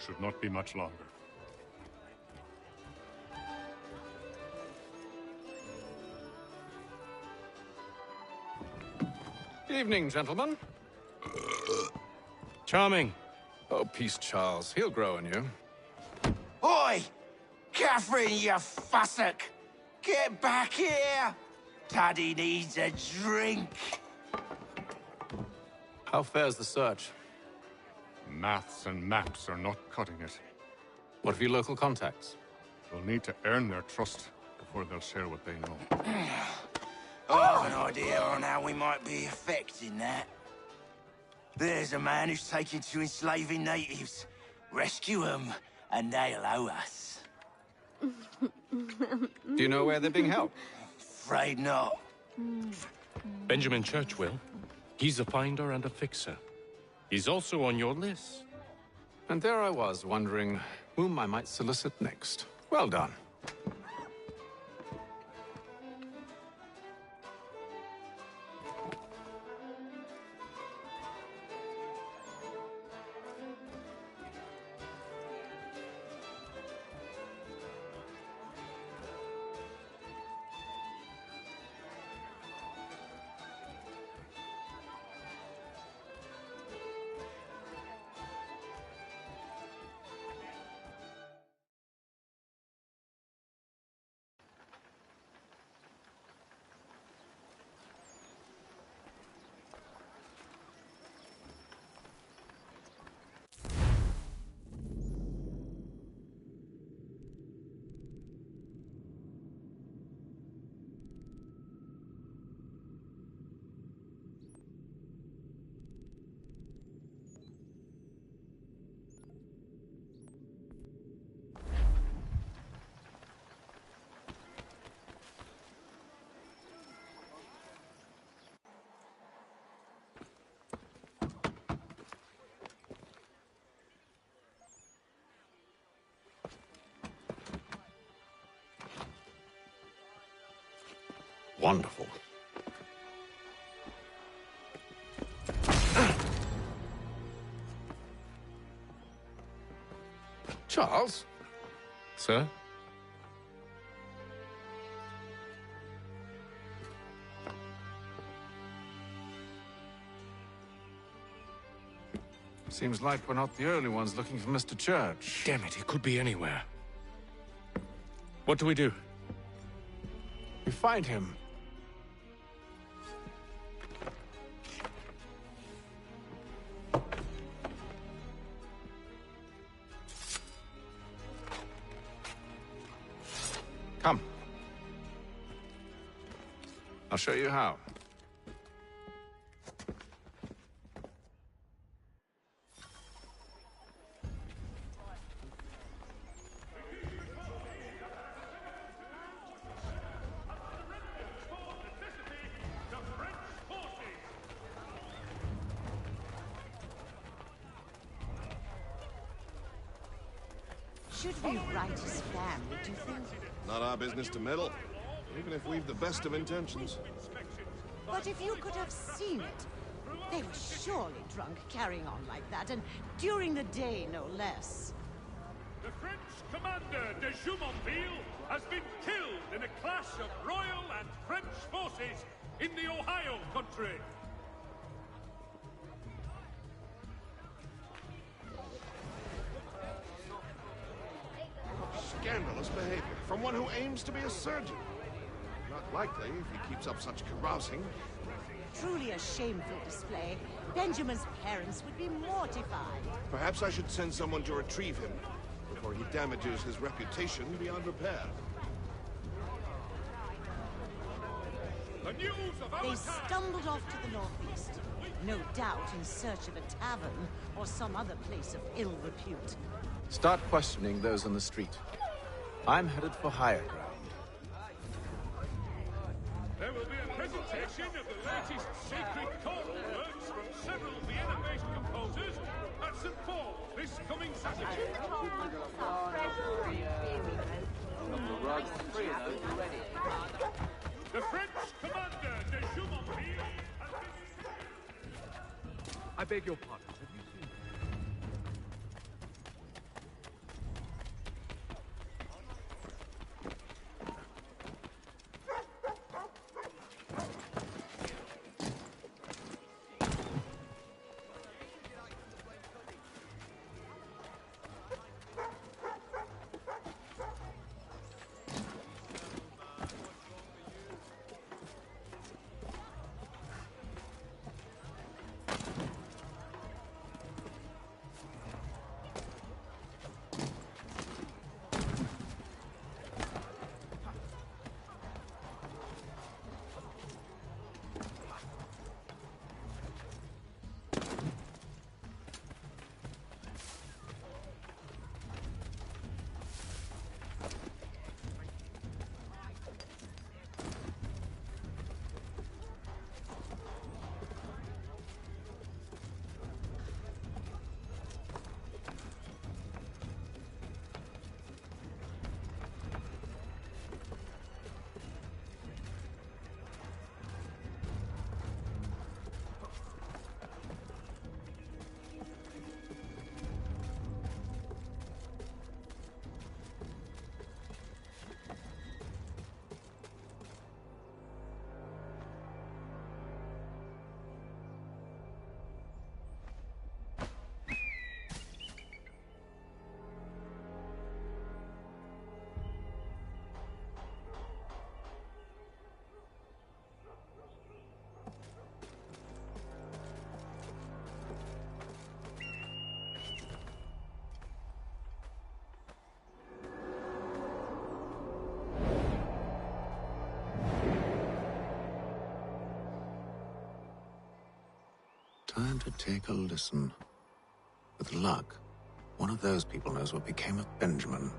should not be much longer. Evening, gentlemen. Charming. Oh, peace, Charles. He'll grow on you. Oi! Catherine, you fussock! Get back here! Taddy needs a drink. How fares the search? Maths and maps are not cutting it. What of your local contacts? We'll need to earn their trust before they'll share what they know. I have an idea on how we might be affecting that. There's a man who's taken to enslaving natives. Rescue them, and they'll owe us. Do you know where they're being held? Afraid not. Benjamin Church will. He's a finder and a fixer. He's also on your list. And there I was, wondering whom I might solicit next. Well done. Wonderful. Charles? Sir? Seems like we're not the only ones looking for Mr. Church. Damn it, he could be anywhere. What do we do? We find him. Come. I'll show you how. Should we write his family, do you think? Not our business to meddle, even if we've the best of intentions. But if you could have seen it, they were surely drunk carrying on like that, and during the day, no less. The French commander de Jumonville has been killed in a clash of Royal and French forces in the Ohio country. Scandalous behavior from one who aims to be a surgeon. Not likely if he keeps up such carousing. Truly a shameful display. Benjamin's parents would be mortified. Perhaps I should send someone to retrieve him before he damages his reputation beyond repair. The news of our They time. stumbled off to the northeast, no doubt in search of a tavern or some other place of ill repute. Start questioning those on the street. I'm headed for higher ground. There will be a presentation of the latest sacred choral works from several Vienna-based composers at St. Paul's this coming Saturday. The French commander de Jumonville has been... I beg your pardon. Have you seen time to take a listen. With luck, one of those people knows what became of Benjamin.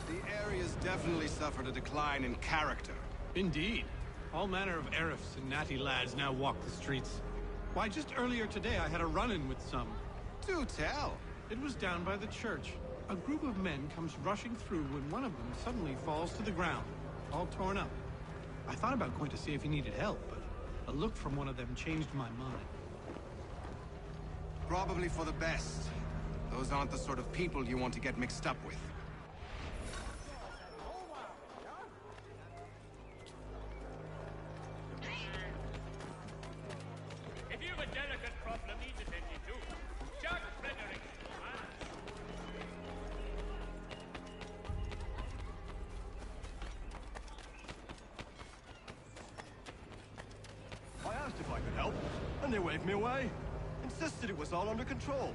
The area's definitely suffered a decline in character. Indeed. All manner of Arifs and natty lads now walk the streets. Why, just earlier today I had a run-in with some. Do tell. It was down by the church. A group of men comes rushing through when one of them suddenly falls to the ground, all torn up. I thought about going to see if he needed help, but a look from one of them changed my mind. Probably for the best. Those aren't the sort of people you want to get mixed up with. If you have a delicate problem needs attending to, Jack Frederick. I asked if I could help, and they waved me away. Insisted it was all under control.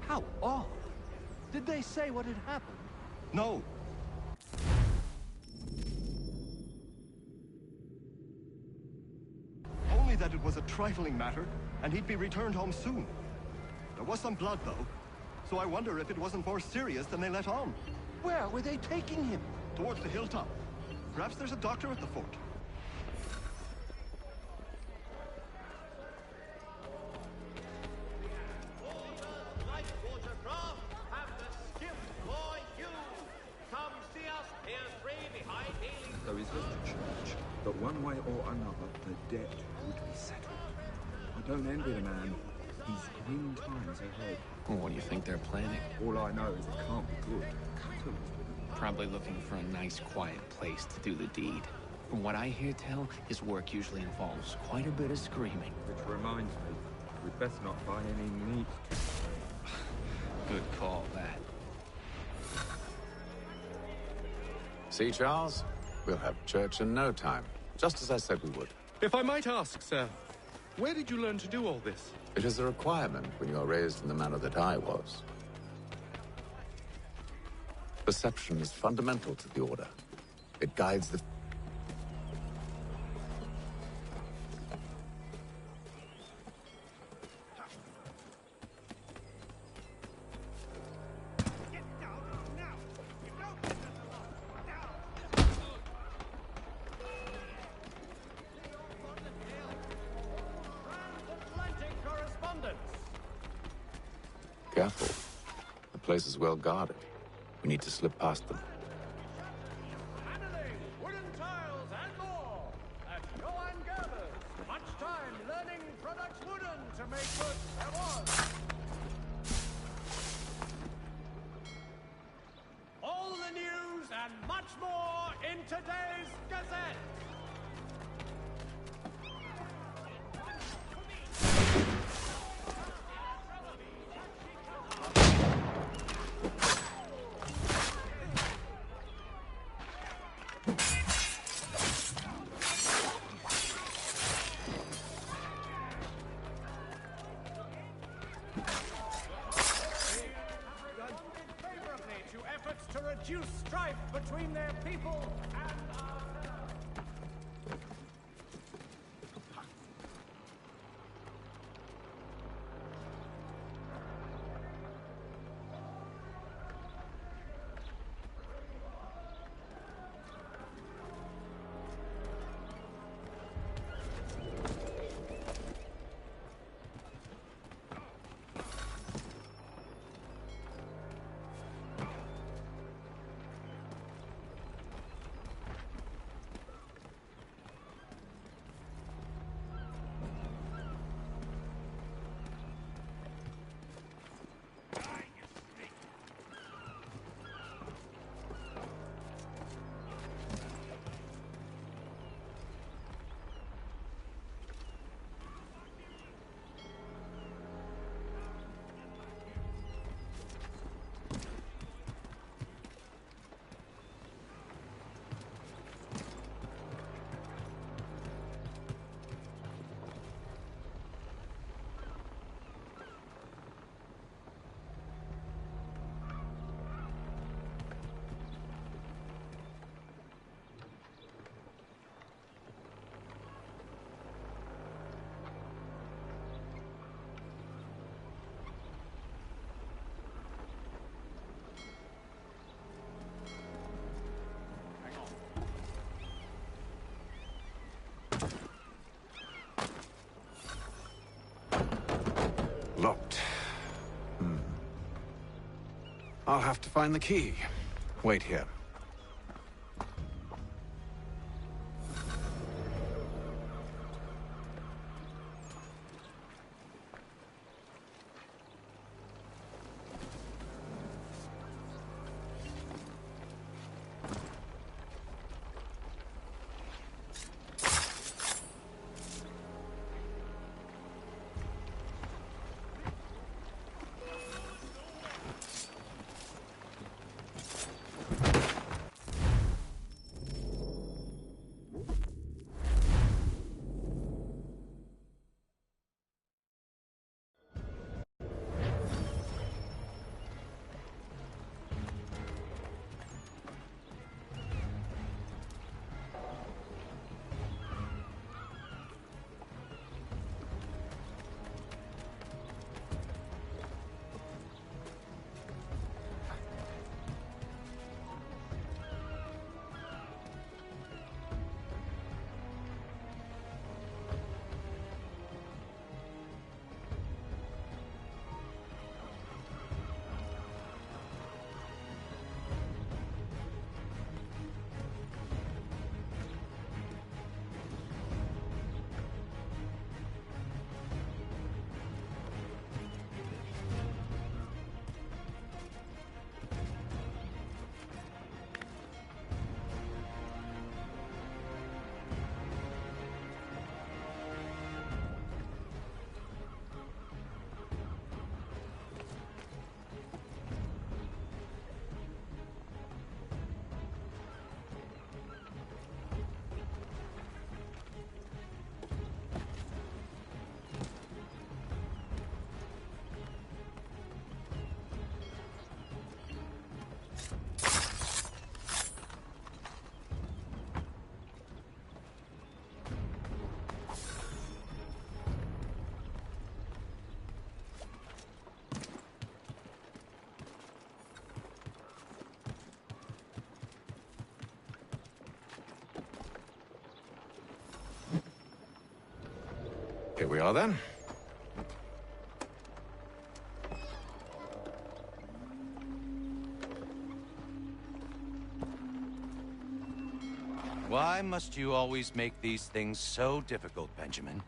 How odd. Did they say what had happened? No. Only that it was a trifling matter, and he'd be returned home soon. There was some blood, though, so I wonder if it wasn't more serious than they let on. Where were they taking him? Towards the hilltop. Perhaps there's a doctor at the fort. There is a church, but one way or another, the debt would be settled. I don't envy the man. He's grim times ahead. Well, what do you think they're planning? All I know is it can't be good. Probably looking for a nice, quiet place to do the deed. From what I hear tell, his work usually involves quite a bit of screaming. Which reminds me, we'd best not buy any meat. Good call, that. See, Charles? We'll have church in no time, just as I said we would. If I might ask, sir, where did you learn to do all this? It is a requirement when you are raised in the manner that I was. Perception is fundamental to the Order. It guides the... Careful. The place is well guarded. We need to slip past them. Paneling, wooden tiles, and more. At Johann Gerber's. Much time learning products wooden to make good there was. All the news and much more in today's Gazette. To reduce strife between their people and our... Locked. I'll have to find the key. Wait here. Here we are then. Why must you always make these things so difficult, Benjamin?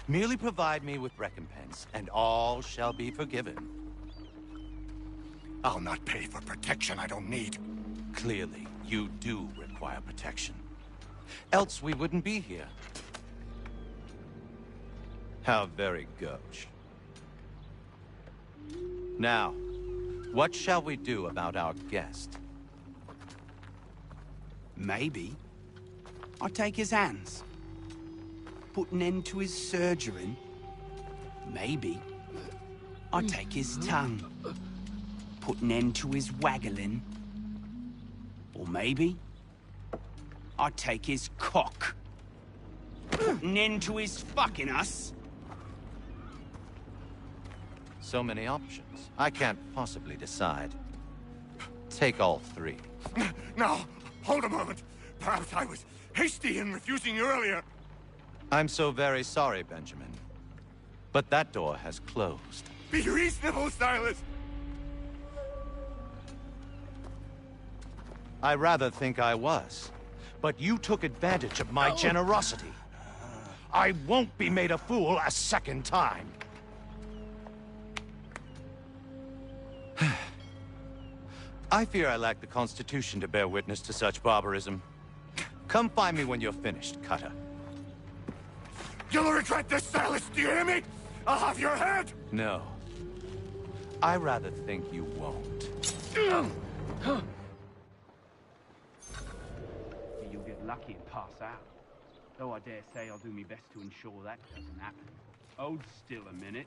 Merely provide me with recompense, and all shall be forgiven. I'll not pay for protection I don't need. Clearly, you do require protection. Else we wouldn't be here. How very gauche. Now, what shall we do about our guest? Maybe I take his hands, put an end to his surgering. Maybe I take his tongue, put an end to his waggling. Or maybe I take his cock, put an end to his fucking us. So many options. I can't possibly decide. Take all three. Now, hold a moment. Perhaps I was hasty in refusing you earlier. I'm so very sorry, Benjamin. But that door has closed. Be reasonable, Silas. I rather think I was. But you took advantage of my generosity. I won't be made a fool a second time. I fear I lack the constitution to bear witness to such barbarism. Come find me when you're finished, Cutter. You'll regret this, Silas, do you hear me? I'll have your head! No. I rather think you won't. You'll get lucky and pass out. Though I dare say I'll do my best to ensure that doesn't happen. Hold still a minute.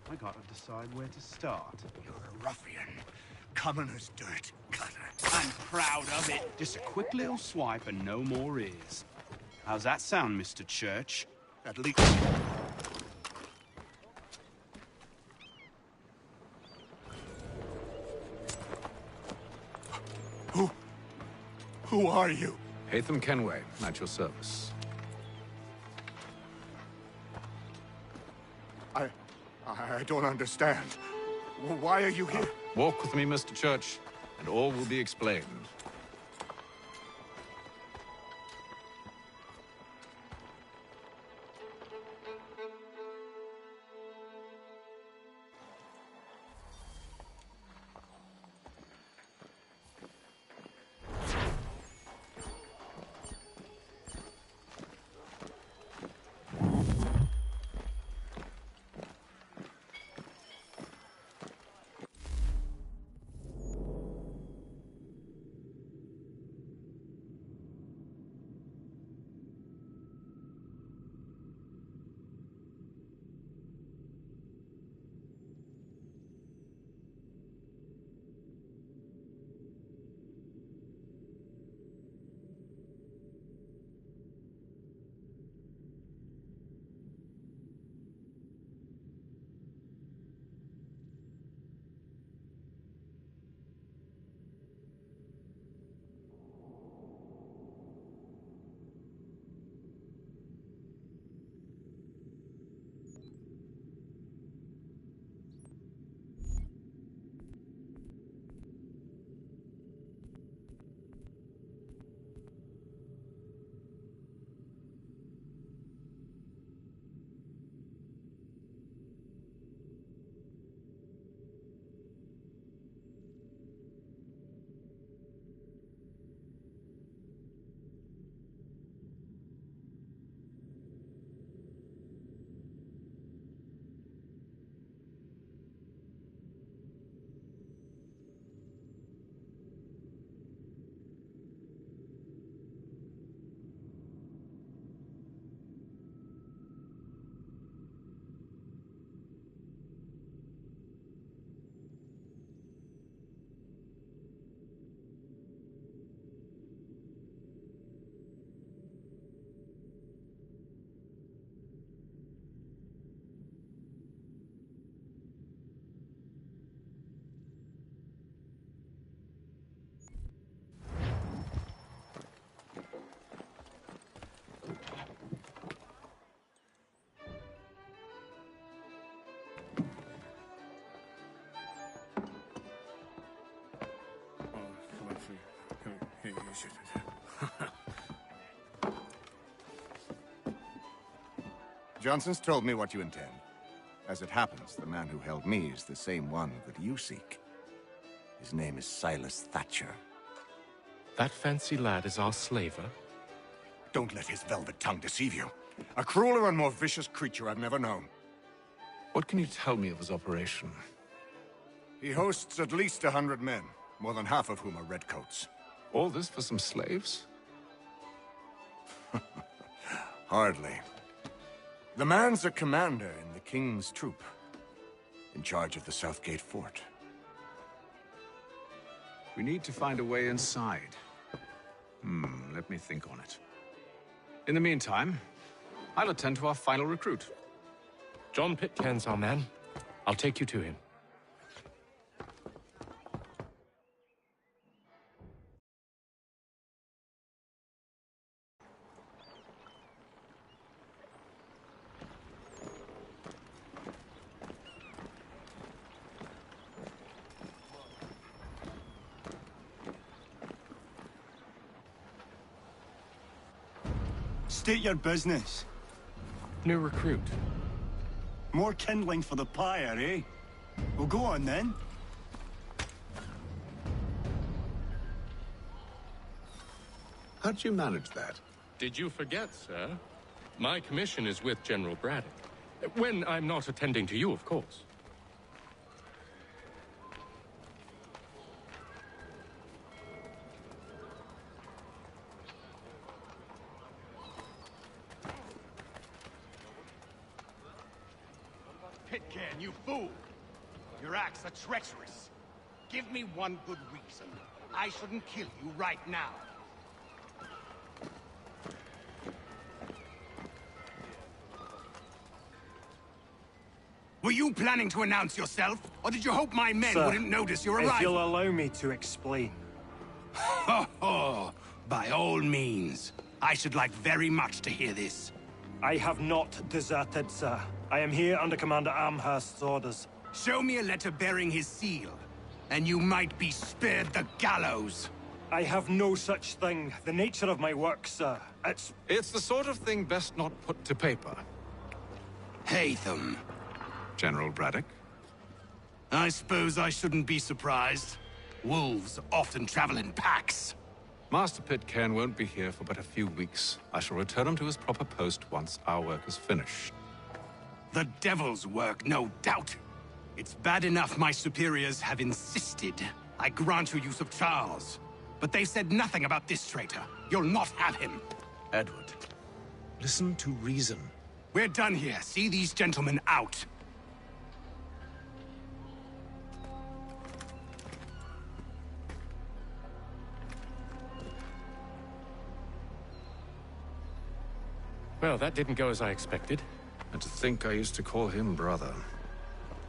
I gotta decide where to start. You're a ruffian. Common as dirt, Cutter. I'm proud of it. Just a quick little swipe and no more ears. How's that sound, Mr. Church? At least... Who are you? Hatham Kenway, at your service. I don't understand. Why are you here? Walk with me, Mr. Church, and all will be explained. Johnson's told me what you intend. As it happens, the man who held me is the same one that you seek. His name is Silas Thatcher. That fancy lad is our slaver? Don't let his velvet tongue deceive you. A crueler and more vicious creature I've never known. What can you tell me of his operation? He hosts at least 100 men, more than half of whom are redcoats. All this for some slaves? Hardly. The man's a commander in the King's troop, in charge of the Southgate Fort. We need to find a way inside. Let me think on it. In the meantime, I'll attend to our final recruit. John Pitcairn's our man. I'll take you to him. State your business. New recruit. More kindling for the pyre, eh? Well, go on then. How'd you manage that? Did you forget, sir? My commission is with General Braddock. When I'm not attending to you, of course. Pitcairn, you fool! Your acts are treacherous. Give me one good reason. I shouldn't kill you right now. Were you planning to announce yourself, or did you hope my men wouldn't notice your arrival? If you'll allow me to explain. Ho ho! By all means. I should like very much to hear this. I have not deserted, sir. I am here under Commander Amherst's orders. Show me a letter bearing his seal, and you might be spared the gallows. I have no such thing. The nature of my work, sir, It's the sort of thing best not put to paper. Hatham. General Braddock? I suppose I shouldn't be surprised. Wolves often travel in packs. Master Pitcairn won't be here for but a few weeks. I shall return him to his proper post once our work is finished. The devil's work, no doubt. It's bad enough my superiors have insisted I grant you use of Charles. But they said nothing about this traitor. You'll not have him. Edward, listen to reason. We're done here. See these gentlemen out. Well, that didn't go as I expected. And to think I used to call him brother.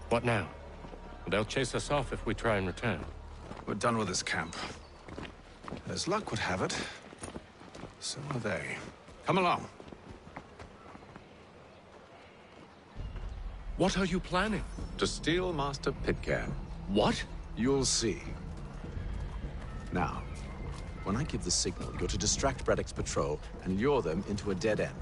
What now? They'll chase us off if we try and return. We're done with this camp. As luck would have it, so are they. Come along. What are you planning? To steal Master Pitcairn. What? You'll see. Now, when I give the signal, you're to distract Braddock's patrol and lure them into a dead end.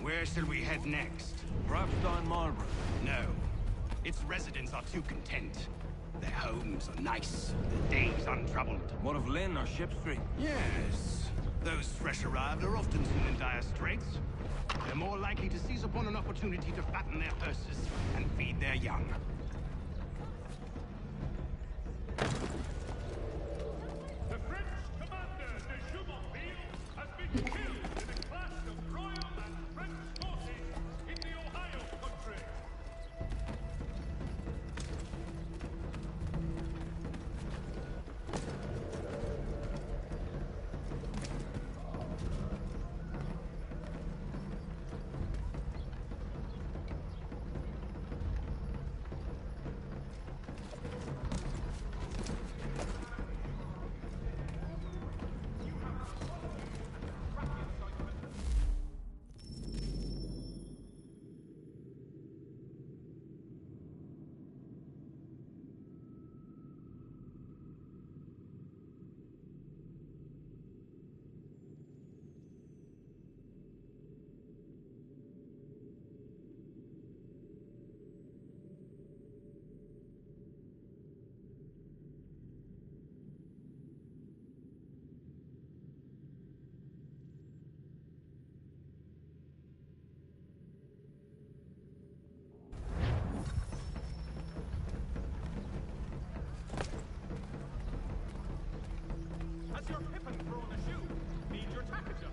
Where shall we head next? Perhaps down Marlborough. No. Its residents are too content. Their homes are nice, their days untroubled. What of Lynn or Ship Street? Yes. Those fresh arrived are often seen in dire straits. They're more likely to seize upon an opportunity to fatten their purses and feed their young. The French commander de Jumonville has been killed in a clash of Royal and French forces in the Ohio country. Has your pippin thrown a shoe? Need your tack adjusted?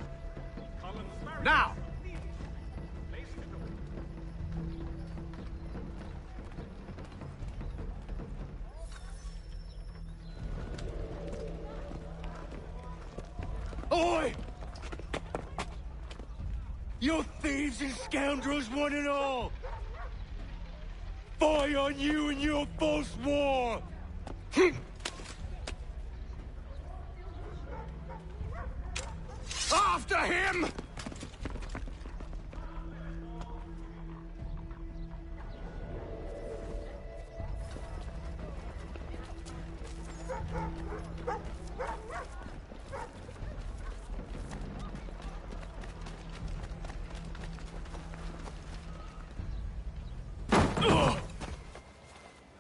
Collins Barry. Now! Place to go. Oi! You thieves and scoundrels, one and all! Fie on you and your false war! After him!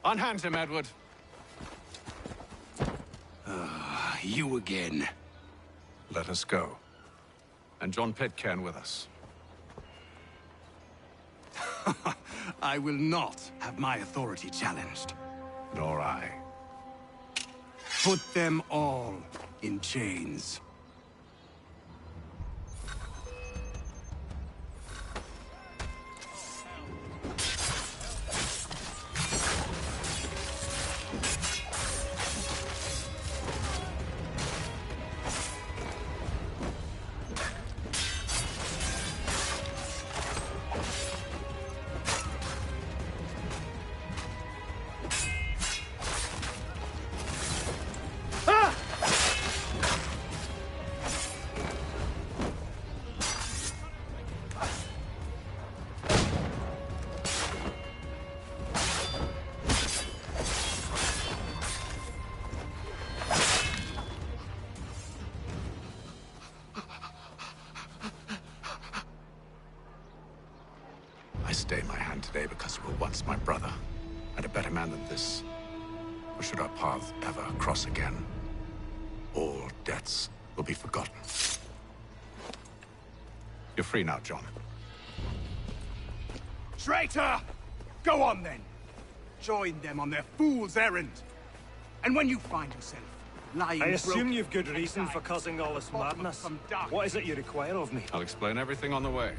Unhand him, Edward. You again. Let us go. And John Pitcairn with us. I will not have my authority challenged. Nor I. Put them all in chains. stay my hand today because you were once my brother, and a better man than this. Or should our paths ever cross again, all debts will be forgotten. You're free now, John. Traitor! Go on, then. Join them on their fool's errand. And when you find yourself lying I assume broken you've good reason for causing all this madness. What is it you require of me? I'll explain everything on the way.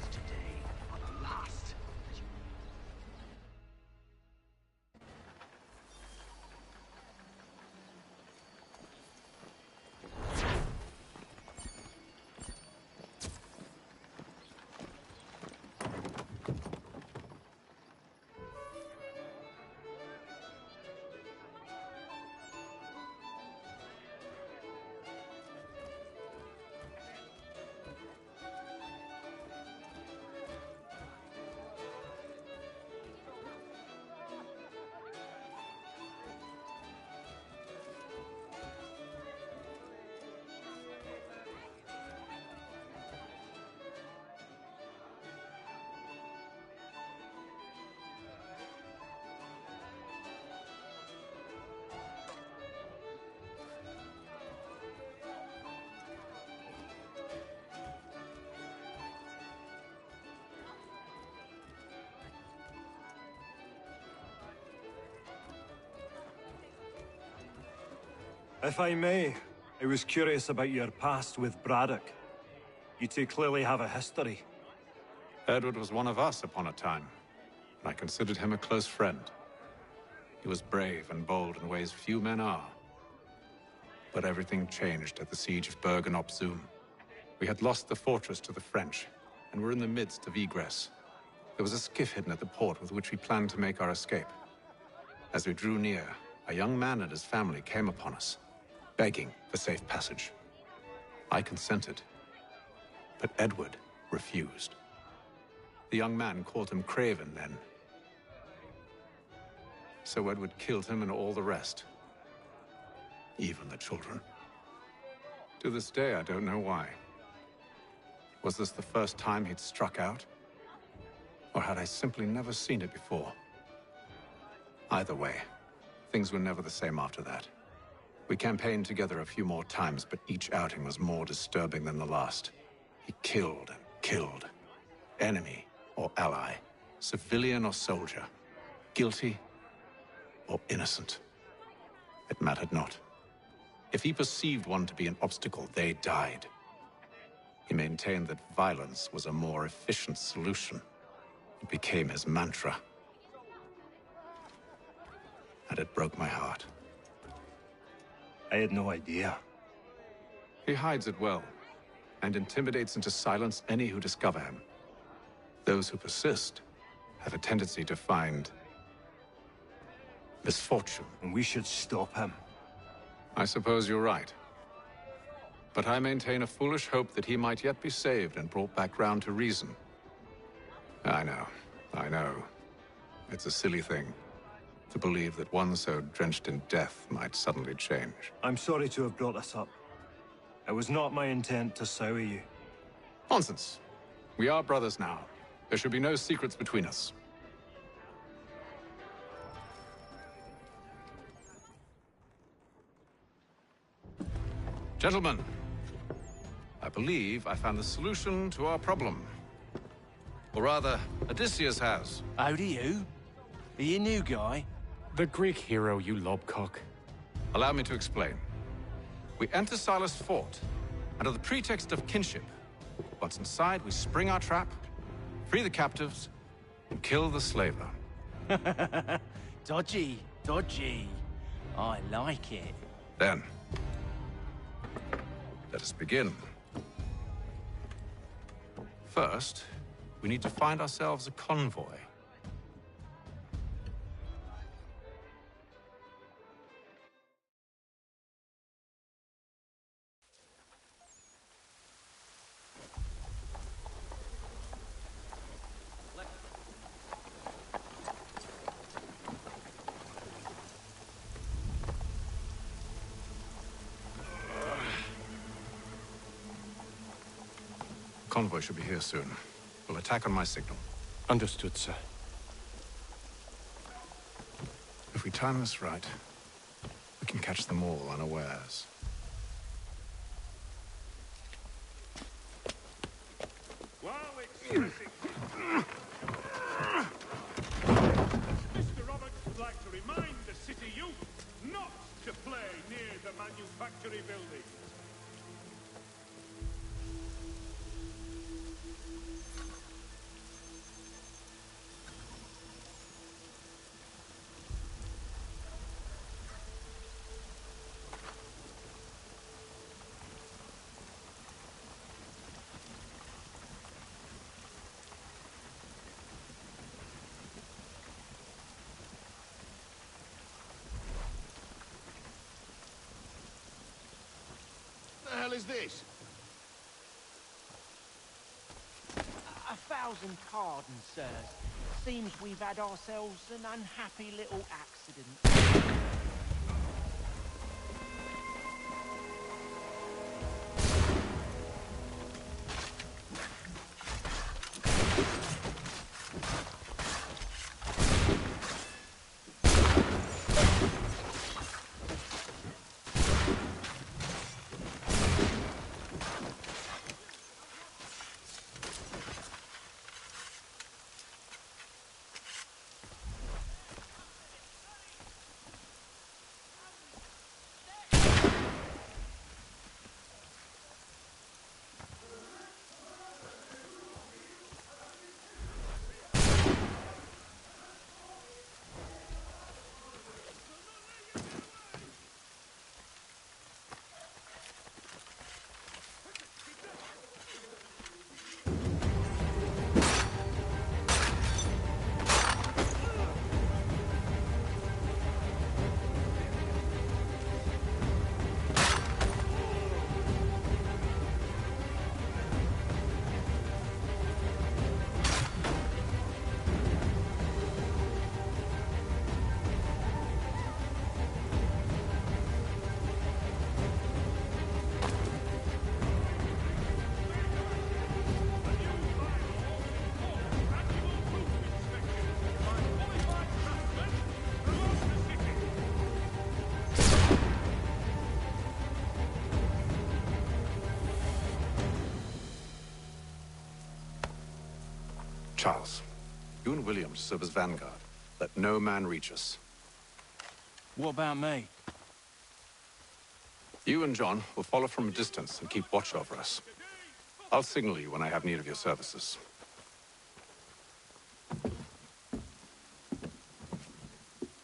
If I may, I was curious about your past with Braddock. You two clearly have a history. Edward was one of us upon a time, and I considered him a close friend. He was brave and bold in ways few men are. But everything changed at the siege of Bergen op Zoom. We had lost the fortress to the French, and were in the midst of egress. There was a skiff hidden at the port with which we planned to make our escape. As we drew near, a young man and his family came upon us, begging for safe passage. I consented, but Edward refused. The young man called him craven then. So Edward killed him and all the rest, even the children. To this day, I don't know why. Was this the first time he'd struck out? Or had I simply never seen it before? Either way, things were never the same after that. We campaigned together a few more times, but each outing was more disturbing than the last. He killed and killed. Enemy or ally, civilian or soldier, guilty or innocent. It mattered not. If he perceived one to be an obstacle, they died. He maintained that violence was a more efficient solution. It became his mantra. And it broke my heart. I had no idea. He hides it well, and intimidates into silence any who discover him. Those who persist have a tendency to find misfortune. And we should stop him. I suppose you're right. But I maintain a foolish hope that he might yet be saved and brought back round to reason. I know. It's a silly thing to believe that one so drenched in death might suddenly change. I'm sorry to have brought this up. It was not my intent to sour you. Nonsense. We are brothers now. There should be no secrets between us. Gentlemen, I believe I found the solution to our problem. Or rather, Odysseus has. How do you? Are you a new guy? The Greek hero, you lobcock. Allow me to explain. We enter Silas' fort, under the pretext of kinship. Once inside, we spring our trap, free the captives, and kill the slaver. Dodgy, dodgy. I like it. Then, let us begin. First, we need to find ourselves a convoy. Convoy should be here soon. We'll attack on my signal. Understood, sir. If we time this right, we can catch them all unawares. While expressing Mr. Roberts would like to remind the city youth not to play near the manufactory buildings. What the hell is this? 1,000 pardons, sirs. Seems we've had ourselves an unhappy little accident. Charles, you and William serve as vanguard. Let no man reach us. What about me? You and John will follow from a distance and keep watch over us. I'll signal you when I have need of your services.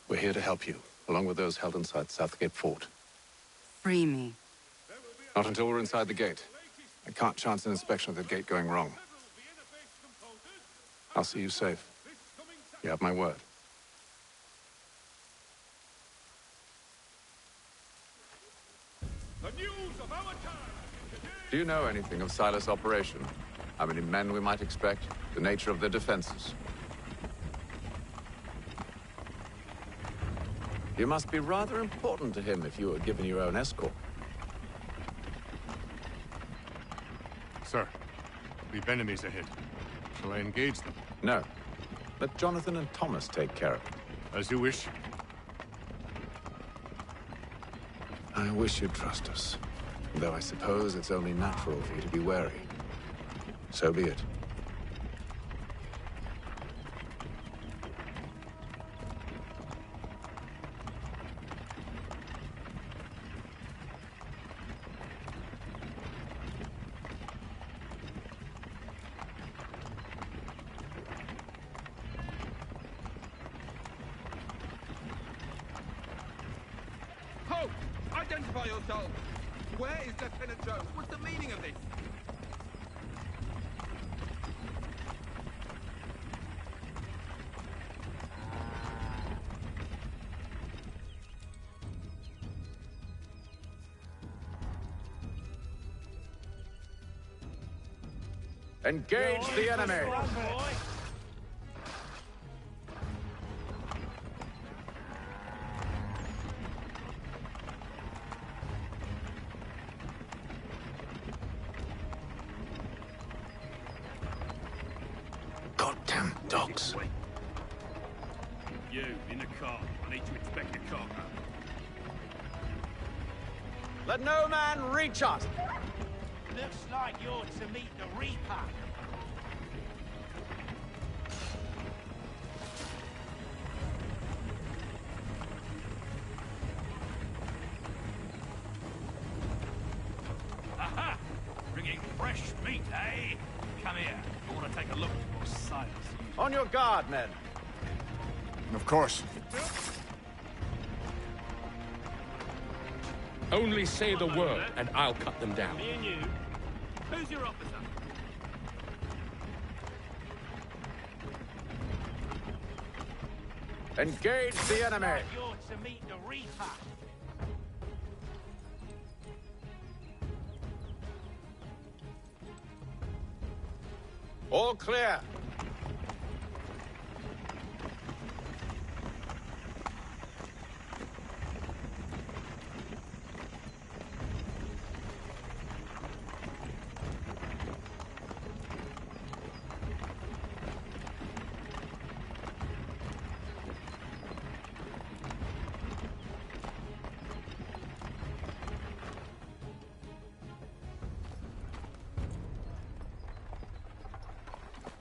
We're here to help you, along with those held inside Southgate Fort. Free me. Not until we're inside the gate. I can't chance an inspection of the gate going wrong. I'll see you safe. You have my word. The news of our time. Do you know anything of Silas' operation? How many men we might expect? The nature of their defenses? You must be rather important to him if you were given your own escort. Sir, we've enemies ahead. Shall I engage them? No. Let Jonathan and Thomas take care of it. As you wish. I wish you'd trust us. Though I suppose it's only natural for you to be wary. So be it. Halt! Identify yourselves! Where is Lieutenant Jones? What's the meaning of this? Engage the enemy! Goddamn dogs. You, in the car. I need to inspect your cargo. Let no man reach us! Looks like you're to meet the Reaper. Aha! Bringing fresh meat, eh? Come here. I want to take a look at your Silas. On your guard, men. Of course. Only say the word, and I'll cut them down. Me and you. Who's your officer? Engage the enemy. Like you're to meet the Reaper. All clear.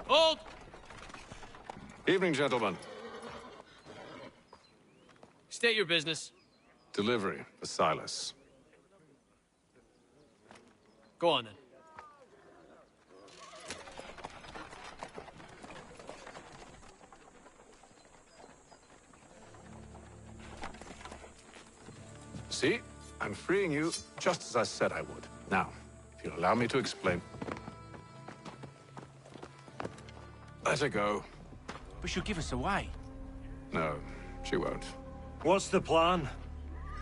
Hold! Evening, gentlemen. State your business. Delivery for Silas. Go on, then. See? I'm freeing you just as I said I would. Now, if you'll allow me to explain. Let her go. But she'll give us away. No, she won't. What's the plan?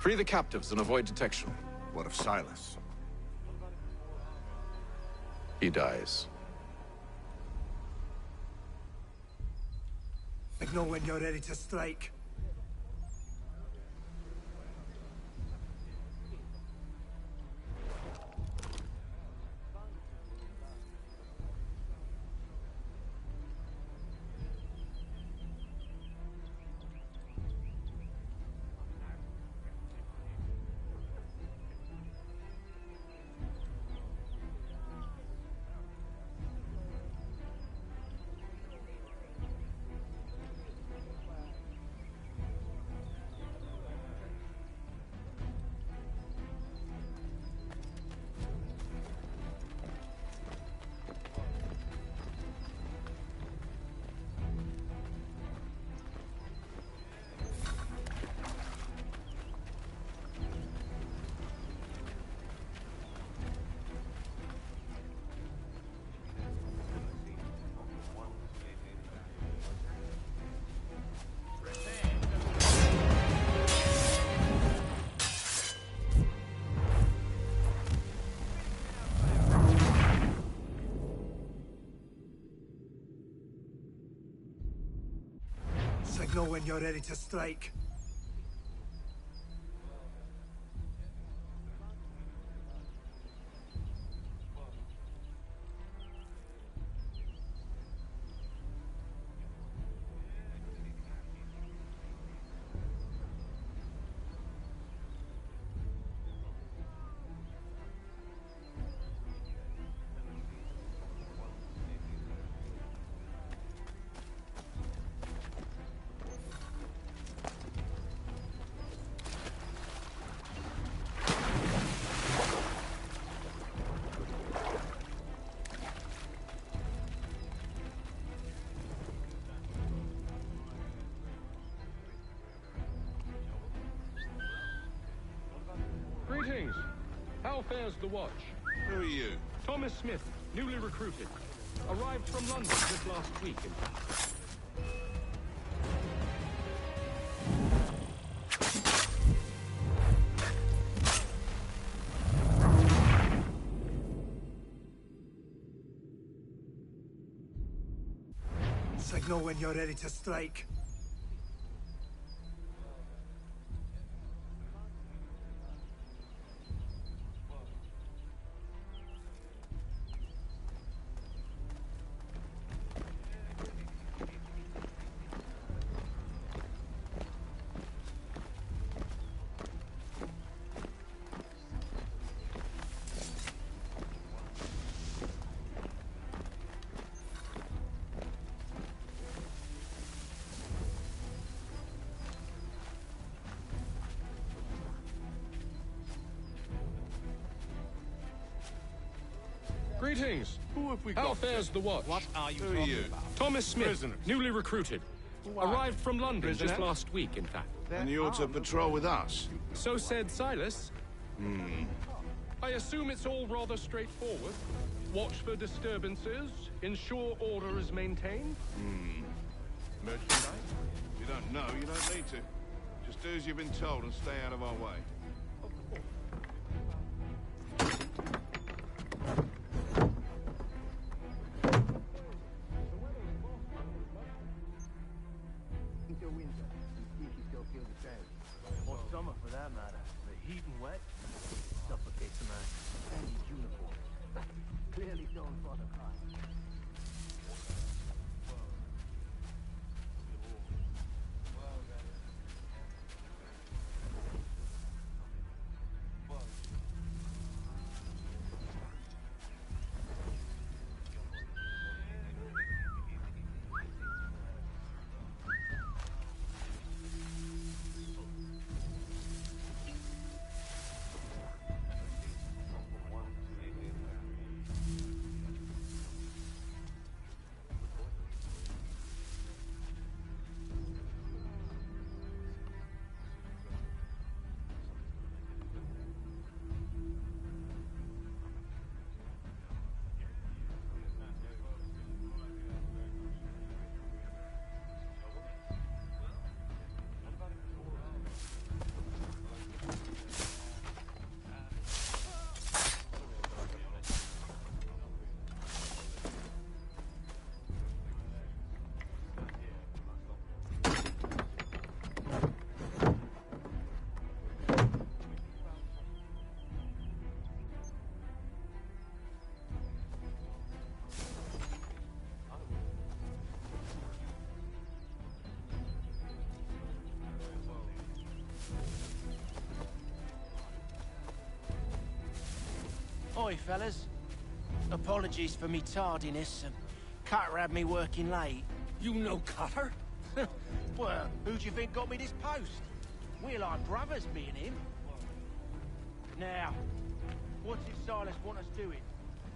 Free the captives and avoid detection. What of Silas? He dies. Signal when you're ready to strike. Signal when you're ready to strike. Greetings. How fares the watch? Who are you? Thomas Smith, newly recruited. Arrived from London just last week, in fact. Signal when you're ready to strike. Greetings. Who have we How got? fares the watch? What are you Who are talking you? about? Thomas Smith, Prisoners. newly recruited. Arrived from London Prisoner? just last week, in fact. And you're to patrol with us? So said Silas. Hmm. I assume it's all rather straightforward. Watch for disturbances, ensure order is maintained. Merchandise? You don't know, you don't need to. Just do as you've been told and stay out of our way. Or summer for that matter. The heat and wet suffocates a man. And his uniform. Clearly known for the kind. Oi, fellas. Apologies for me tardiness. Cutter had me working late. You know Cutter? Well, who do you think got me this post? We're like brothers, me and him. Now, what does Silas want us doing?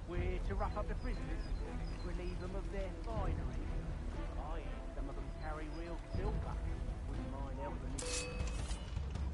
We're to rough up the prisoners, relieve them of their finery. I hear some of them carry real silver. Wouldn't mind helping me.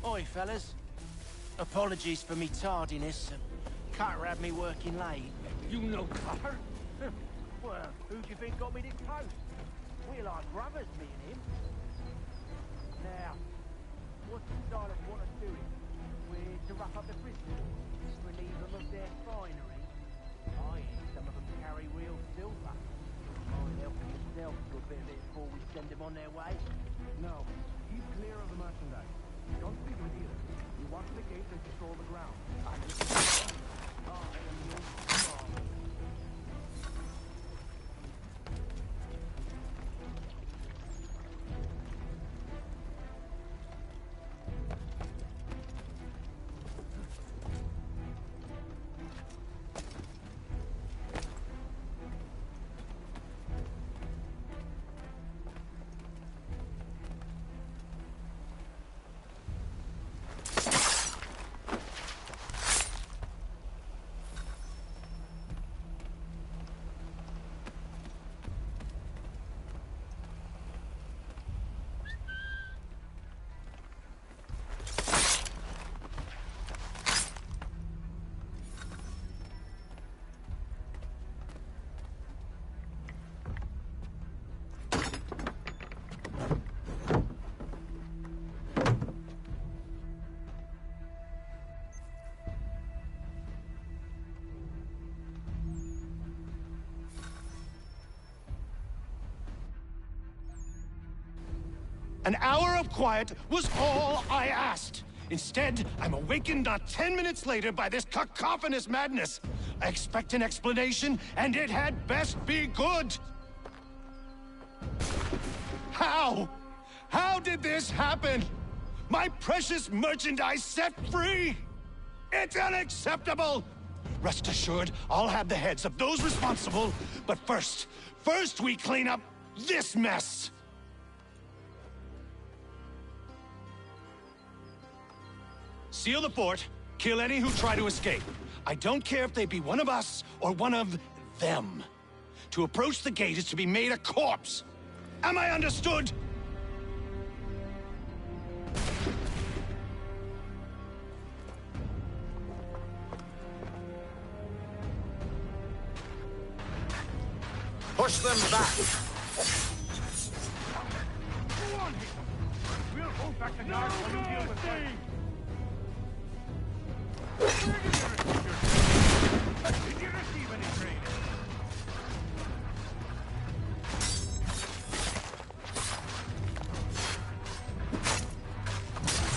Oi, fellas. Apologies for me tardiness. Cutter had me working late. You know Cutter? Well, who do you think got me this post? We're like brothers, me and him. Now, what does Silas want us doing? We're to rough up the prisoners, relieve them of their finery. I hear some of them carry real silver. Mind helping yourself to a bit of it before we send them on their way? No, keep clear of the merchandise. Don't speak with either. We watch the gates and control the ground. An hour of quiet was all I asked. Instead, I'm awakened not 10 minutes later by this cacophonous madness. I expect an explanation, and it had best be good. How? How did this happen? My precious merchandise set free? It's unacceptable! Rest assured, I'll have the heads of those responsible, but first we clean up this mess! Seal the fort, kill any who try to escape. I don't care if they be one of us or one of them. To approach the gate is to be made a corpse. Am I understood? Push them back. Go on, we'll hold back the guards while you deal with them. Did you receive any training?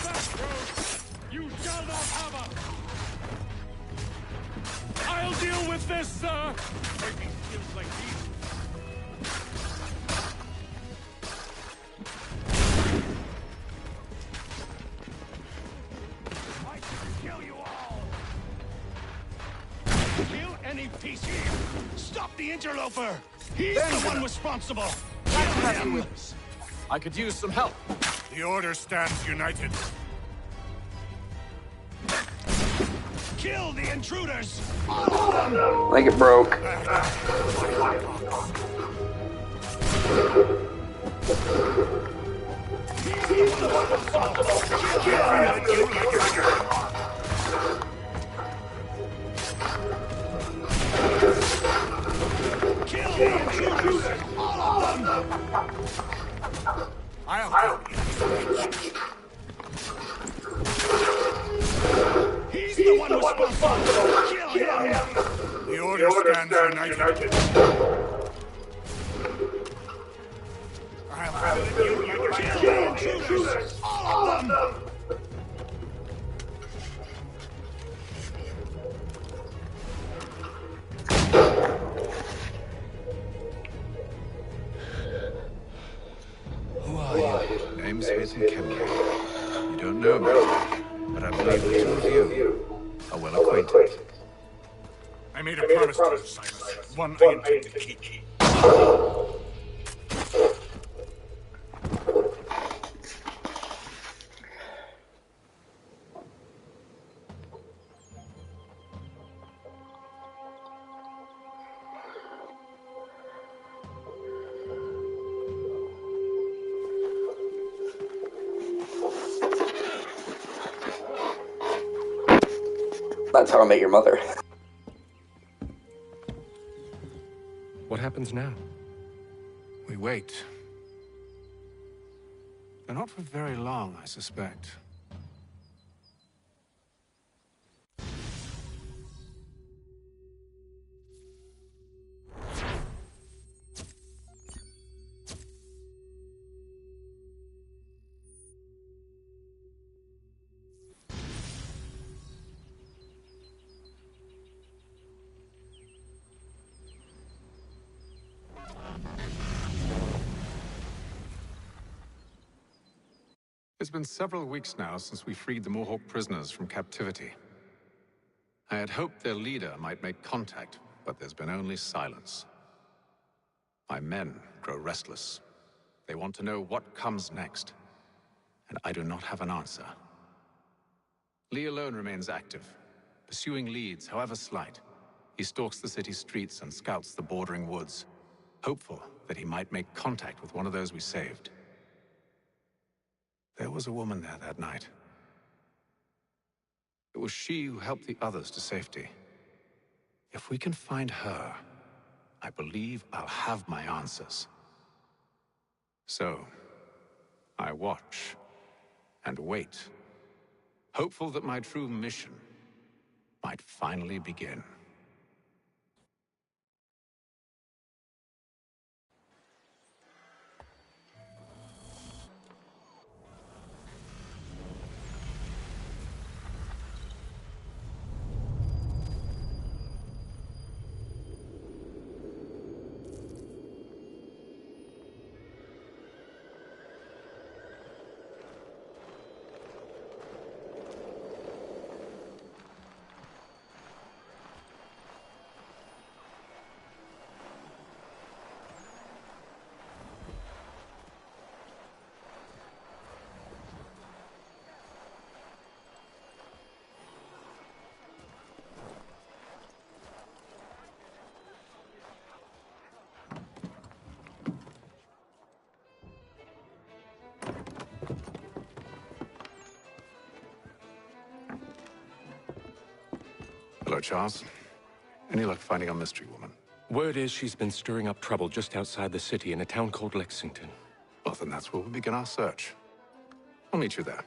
Back road! You shall not have us! I'll deal with this, sir! Fighting skills like these. Any piece here! Stop the interloper! He's the one responsible! I could use some help. The Order stands united. Kill the intruders! All of them! Like it broke. He's the one responsible! Kill the intruders! All of them! I'll He's the one responsible! Kill him! The Order stands united. Kill the intruders! All of them! Who are you? Name's Nathan Kemler. You don't know me, but I believe the two of you are well acquainted. I made a promise to you, Silas. One I intend to keep. That's how I met your mother. What happens now? We wait. But not for very long, I suspect. It's been several weeks now since we freed the Mohawk prisoners from captivity. I had hoped their leader might make contact, but there's been only silence. My men grow restless. They want to know what comes next, and I do not have an answer. Lee alone remains active, pursuing leads, however slight. He stalks the city streets and scouts the bordering woods, hopeful that he might make contact with one of those we saved. There was a woman there that night. It was she who helped the others to safety. If we can find her, I believe I'll have my answers. So, I watch and wait, hopeful that my true mission might finally begin. Hello, Charles. Any luck finding our mystery woman? Word is she's been stirring up trouble just outside the city in a town called Lexington. Well, then that's where we'll begin our search. I'll meet you there.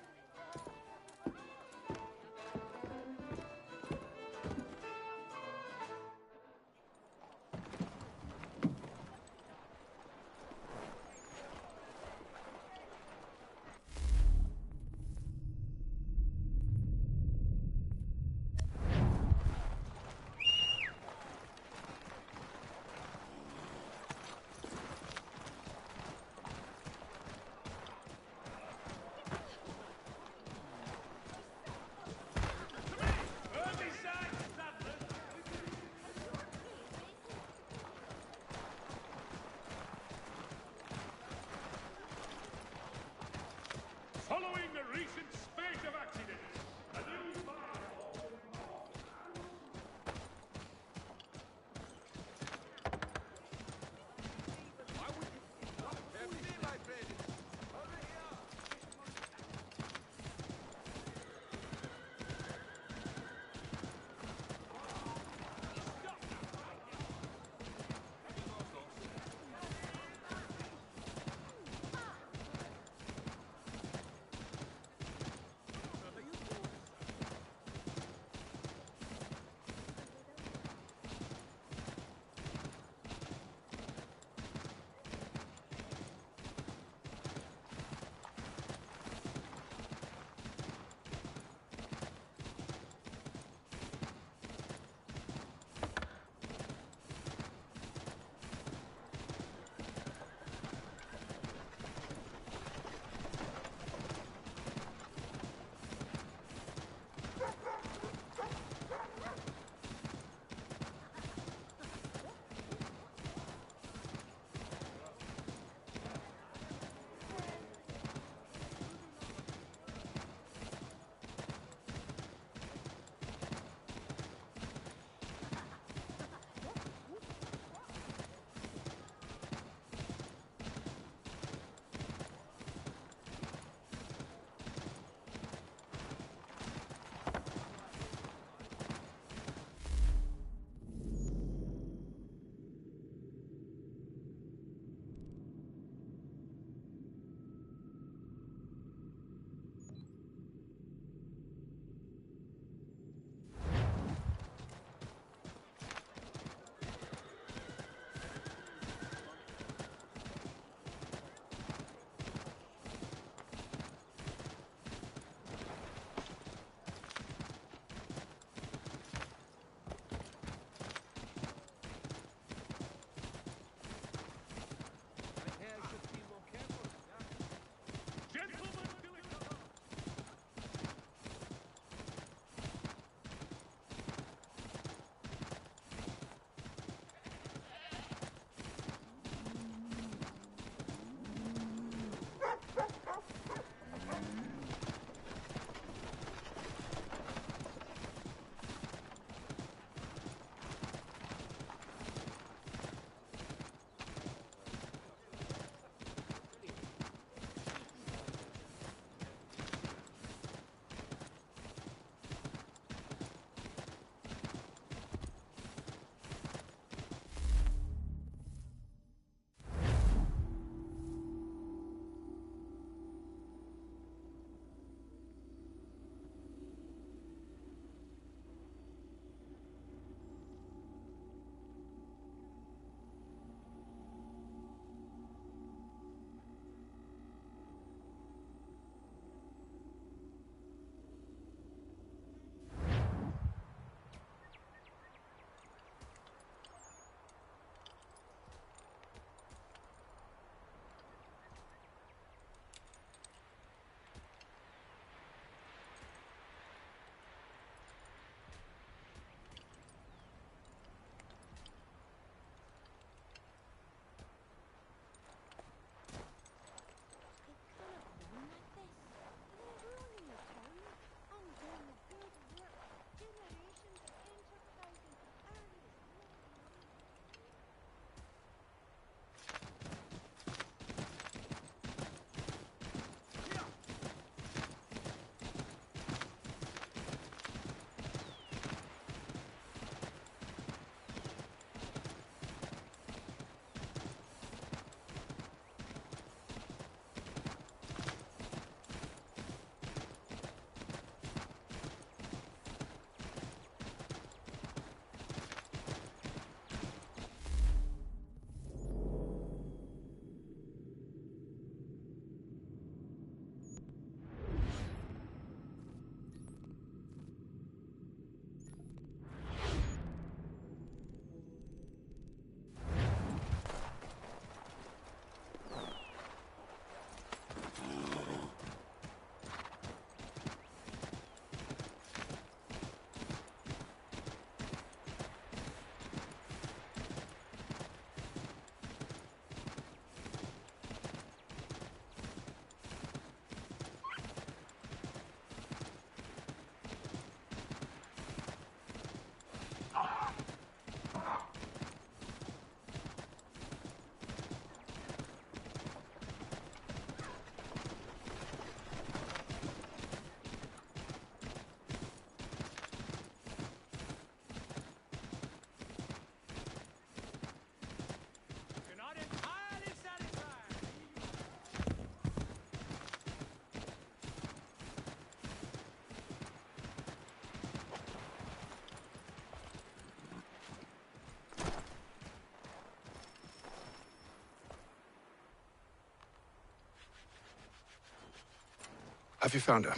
Have you found her?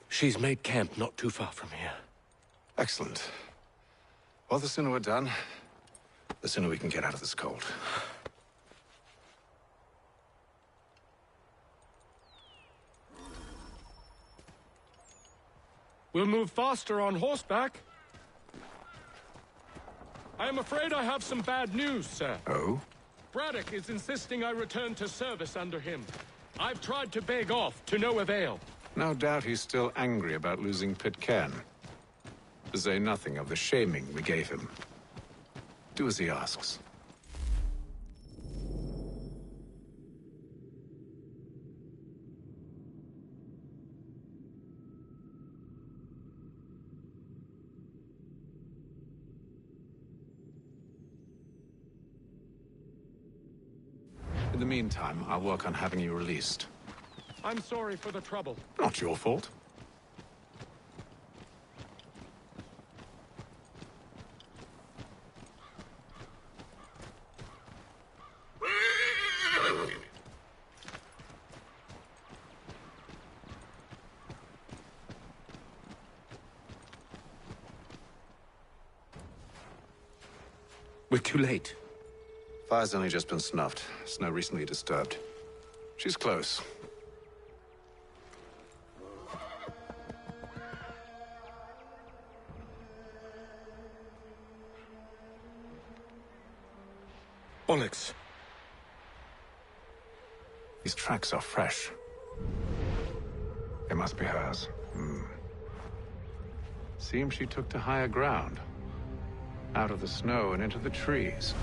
She's made camp not too far from here. Excellent. Well, the sooner we're done, the sooner we can get out of this cold. We'll move faster on horseback. I am afraid I have some bad news, sir. Oh? Braddock is insisting I return to service under him. I've tried to beg off, to no avail. No doubt he's still angry about losing Pitcairn. To say nothing of the shaming we gave him. Do as he asks. In the meantime, I'll work on having you released. I'm sorry for the trouble. Not your fault. We're too late. Fire's only just been snuffed. Snow recently disturbed. She's close. Bollocks. These tracks are fresh. They must be hers. Seems she took to higher ground. Out of the snow and into the trees.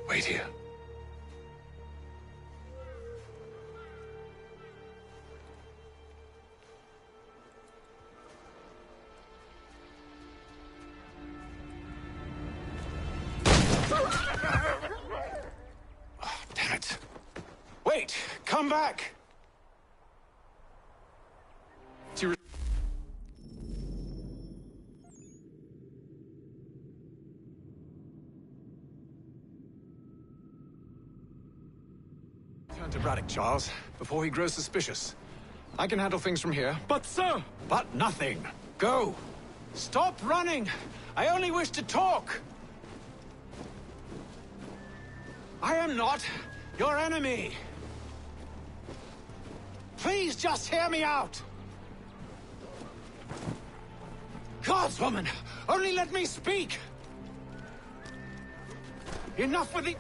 Wait here. Oh, damn it. Wait! Come back! Turn to Braddock, Charles, before he grows suspicious. I can handle things from here. But, sir! But nothing. Go! Stop running! I only wish to talk! I am not your enemy! Please just hear me out! Gods, woman! Only let me speak! Enough with the...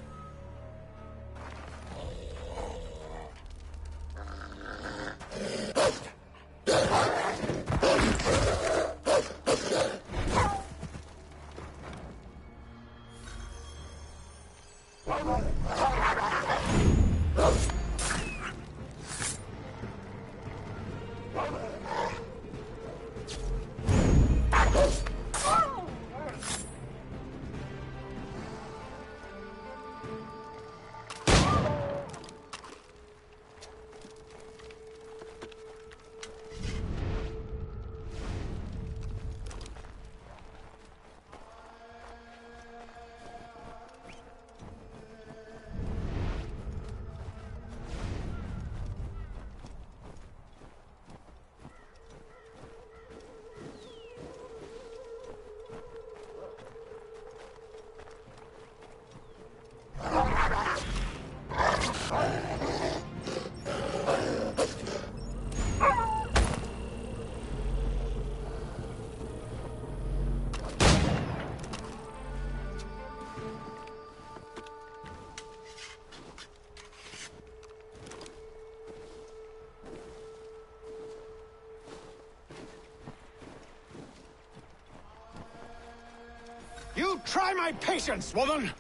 Try my patience, woman!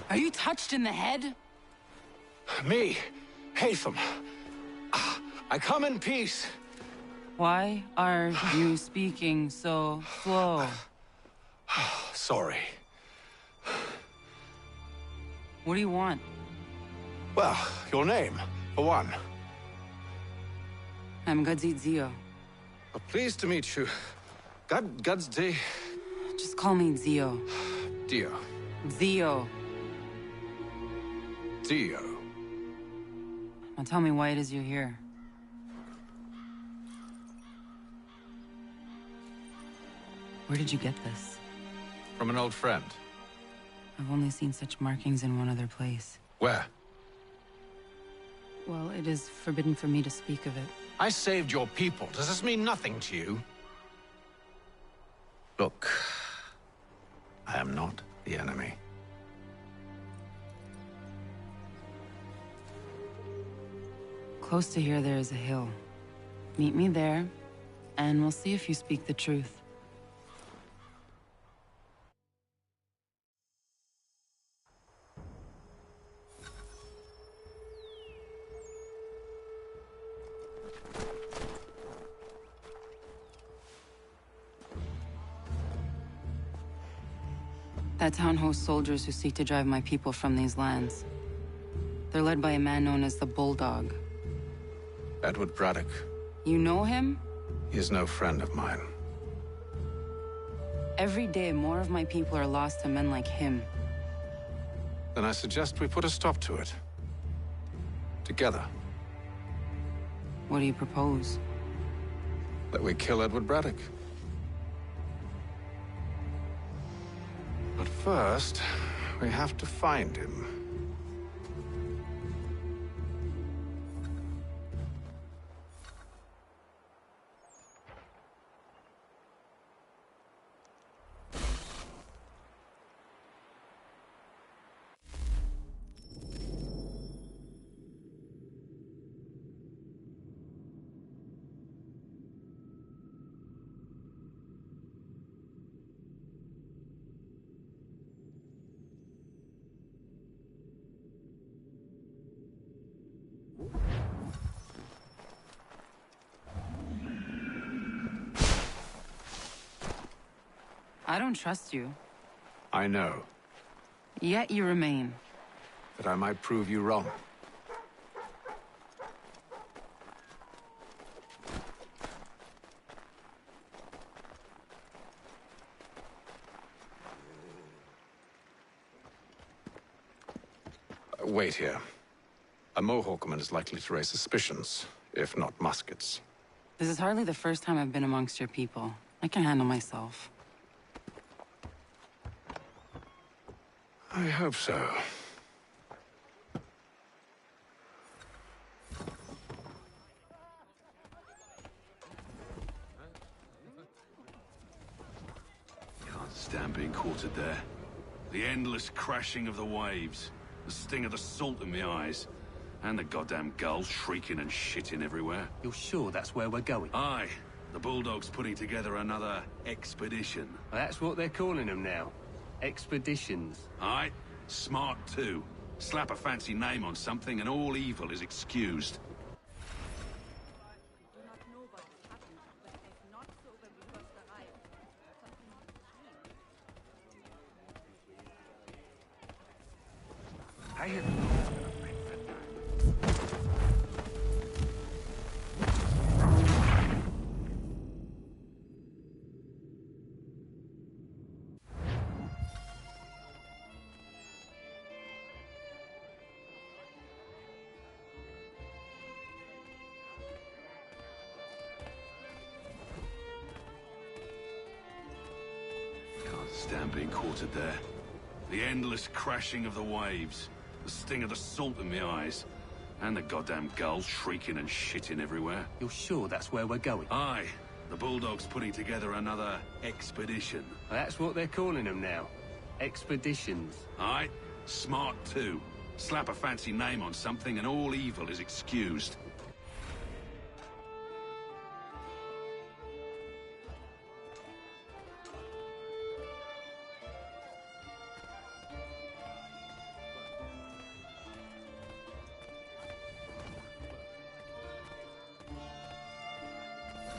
Are you touched in the head? Me, Hatham. I come in peace. Why are you speaking so slow? Sorry. What do you want? Well, your name, for one. I'm Gadzit Zio. Pleased to meet you. Gadsdi. Just call me Zio. Dio. Zio. Dio. Now tell me why it is you're here. Where did you get this? From an old friend. I've only seen such markings in one other place. Where? Well, it is forbidden for me to speak of it. I saved your people. Does this mean nothing to you? Look, I am not the enemy. Close to here, there is a hill. Meet me there, and we'll see if you speak the truth. That town hosts soldiers who seek to drive my people from these lands. They're led by a man known as the Bulldog. Edward Braddock. You know him? He is no friend of mine. Every day, more of my people are lost to men like him. Then I suggest we put a stop to it. Together. What do you propose? That we kill Edward Braddock. But first, we have to find him. I don't trust you. I know. Yet you remain. That I might prove you wrong. Wait here. A Mohawkman is likely to raise suspicions, if not muskets. This is hardly the first time I've been amongst your people. I can handle myself. I hope so. Can't stand being quartered there. The endless crashing of the waves, the sting of the salt in my eyes, and the goddamn gulls shrieking and shitting everywhere. You're sure that's where we're going? Aye. The Bulldog's putting together another expedition. Well, that's what they're calling them now. Expeditions. Aye. Smart too. Slap a fancy name on something and all evil is excused. I hear. Stand being quartered there. The endless crashing of the waves, the sting of the salt in my eyes, And the goddamn gulls shrieking and shitting everywhere. You're sure that's where we're going? Aye. The Bulldog's putting together another expedition. That's what they're calling them now. Expeditions. Aye. Smart too. Slap a fancy name on something and all evil is excused.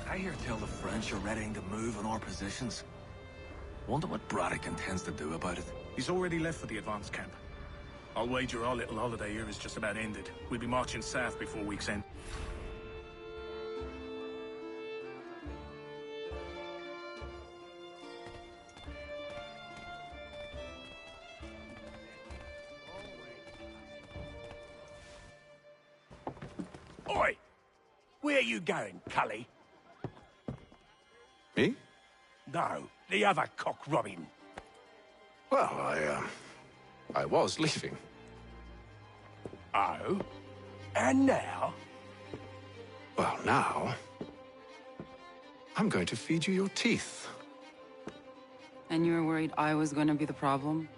I hear tell the French are readying to move on our positions. Wonder what Braddock intends to do about it. He's already left for the advance camp. I'll wager our little holiday here is just about ended. We'll be marching south before week's end. Oi! Where you going, Cully? Me? No, the other cock Robin. Well, I was leaving. Oh? And now? Well, now... I'm going to feed you your teeth. And you were worried I was going to be the problem?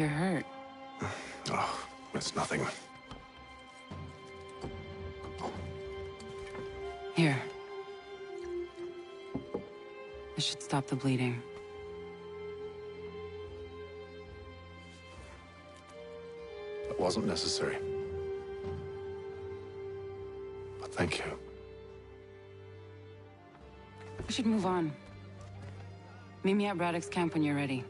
You're hurt. Oh, it's nothing. Here. This should stop the bleeding. It wasn't necessary. But thank you. We should move on. Meet me at Braddock's camp when you're ready.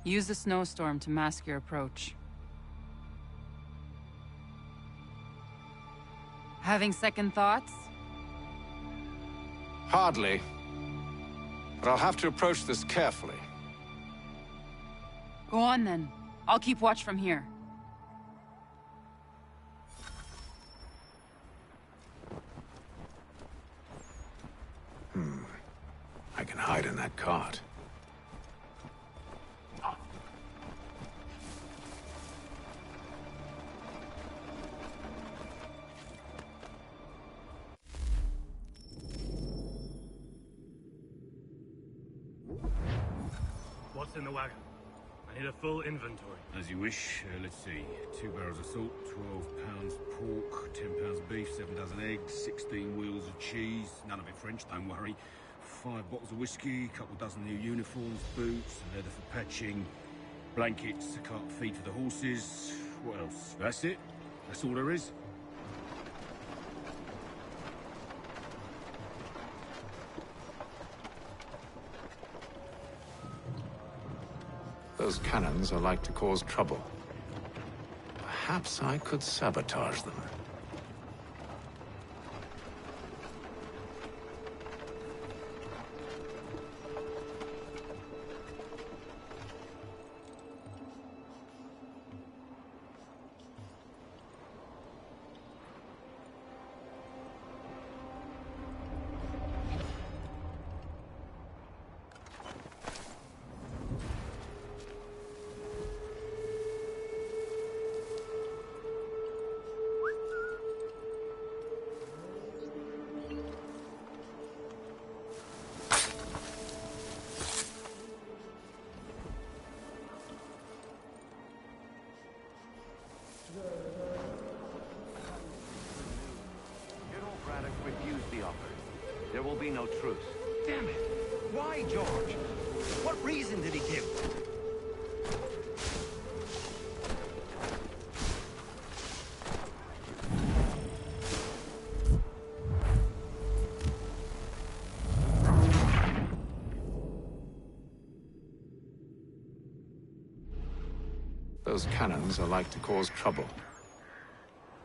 Use the snowstorm to mask your approach. Having second thoughts? Hardly. But I'll have to approach this carefully. Go on then. I'll keep watch from here. I can hide in that cart. What's in the wagon? I need a full inventory. As you wish. Let's see. 2 barrels of salt, 12 pounds pork, 10 pounds beef, 7 dozen eggs, 16 wheels of cheese. None of it French, don't worry. 5 bottles of whiskey, a couple dozen new uniforms, boots, leather for patching, blankets, a cart feed for the horses. What else? That's it. That's all there is. Those cannons are like to cause trouble. Perhaps I could sabotage them. Refused the offer. There will be no truce. Damn it! Why, George? What reason did he give? Those cannons are like to cause trouble.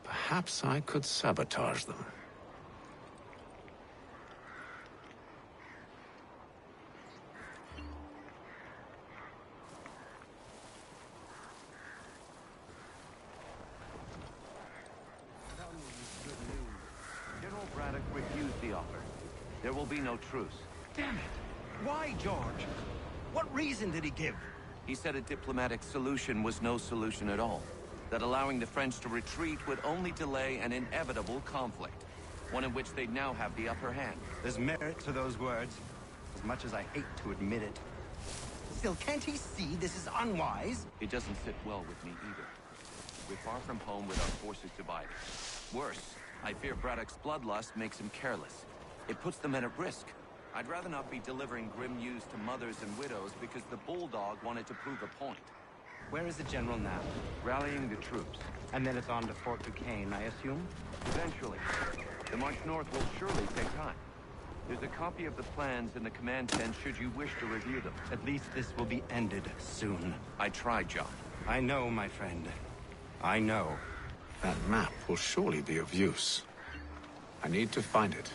Perhaps I could sabotage them. General Braddock refused the offer. There will be no truce. Damn it! Why, George? What reason did he give? He said a diplomatic solution was no solution at all. That allowing the French to retreat would only delay an inevitable conflict. One in which they'd now have the upper hand. There's merit to those words, as much as I hate to admit it. Still, can't he see this is unwise? It doesn't sit well with me either. We're far from home with our forces divided. Worse, I fear Braddock's bloodlust makes him careless. It puts the men at risk. I'd rather not be delivering grim news to mothers and widows because the Bulldog wanted to prove a point. Where is the general now? Rallying the troops. And then it's on to Fort Duquesne, I assume? Eventually. The march north will surely take time. There's a copy of the plans in the command tent should you wish to review them. At least this will be ended soon. I tried, John. I know, my friend. I know. That map will surely be of use. I need to find it.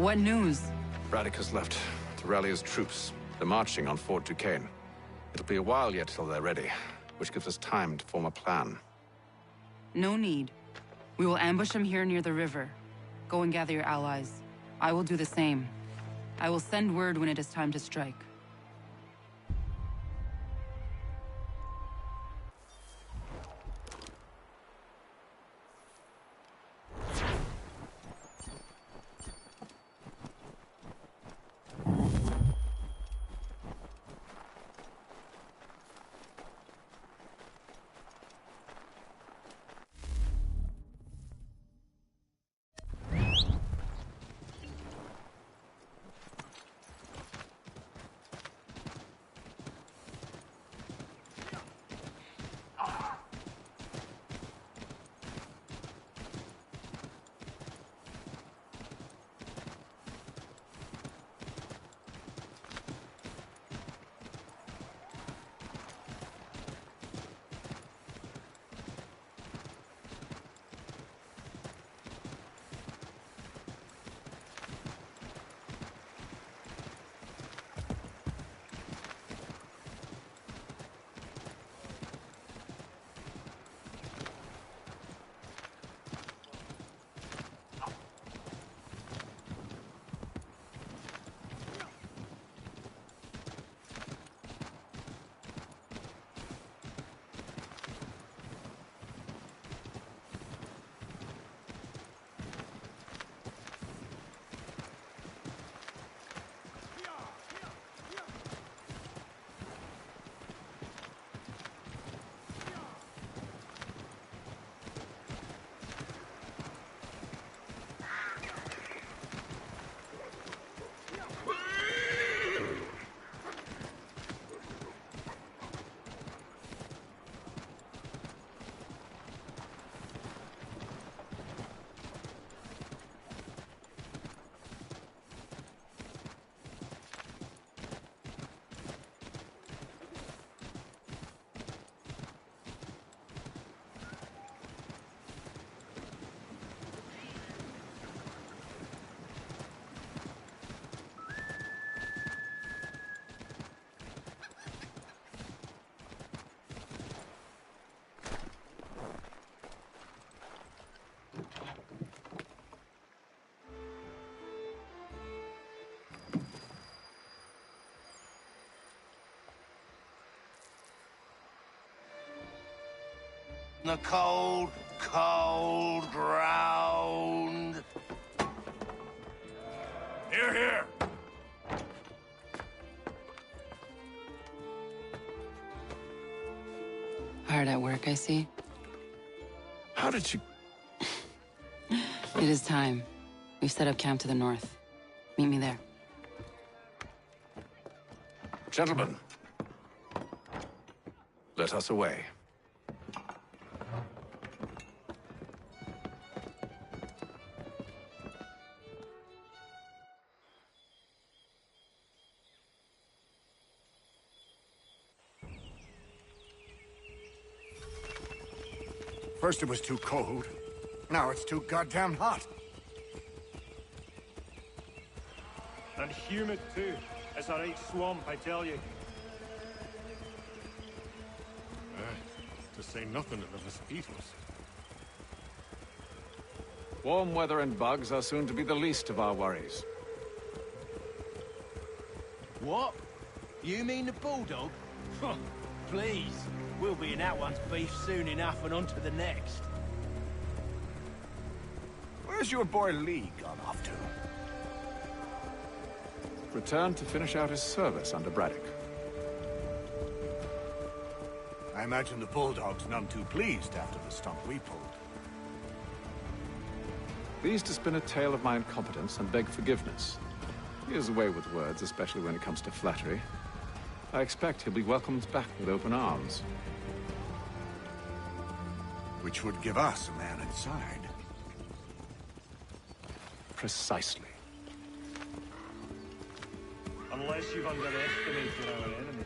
What news? Braddock has left to rally his troops. They're marching on Fort Duquesne. It'll be a while yet till they're ready, which gives us time to form a plan. No need. We will ambush them here near the river. Go and gather your allies. I will do the same. I will send word when it is time to strike. The cold, cold ground. Here, here. Hard at work, I see. How did you... It is time. We've set up camp to the north. Meet me there. Gentlemen, let us away. First it was too cold. Now it's too goddamn hot. And humid too. It's a right swamp, I tell you. To say nothing of the mosquitoes. Warm weather and bugs are soon to be the least of our worries. What? You mean the bulldog? Please. We'll be in that one's beef soon enough and on to the next. Where's your boy Lee gone off to? Returned to finish out his service under Braddock. I imagine the bulldog's none too pleased after the stunt we pulled. Pleased to spin a tale of my incompetence and beg forgiveness. He is away with words, especially when it comes to flattery. I expect he'll be welcomed back with open arms. Which would give us a man inside. Precisely. Unless you've underestimated our enemy.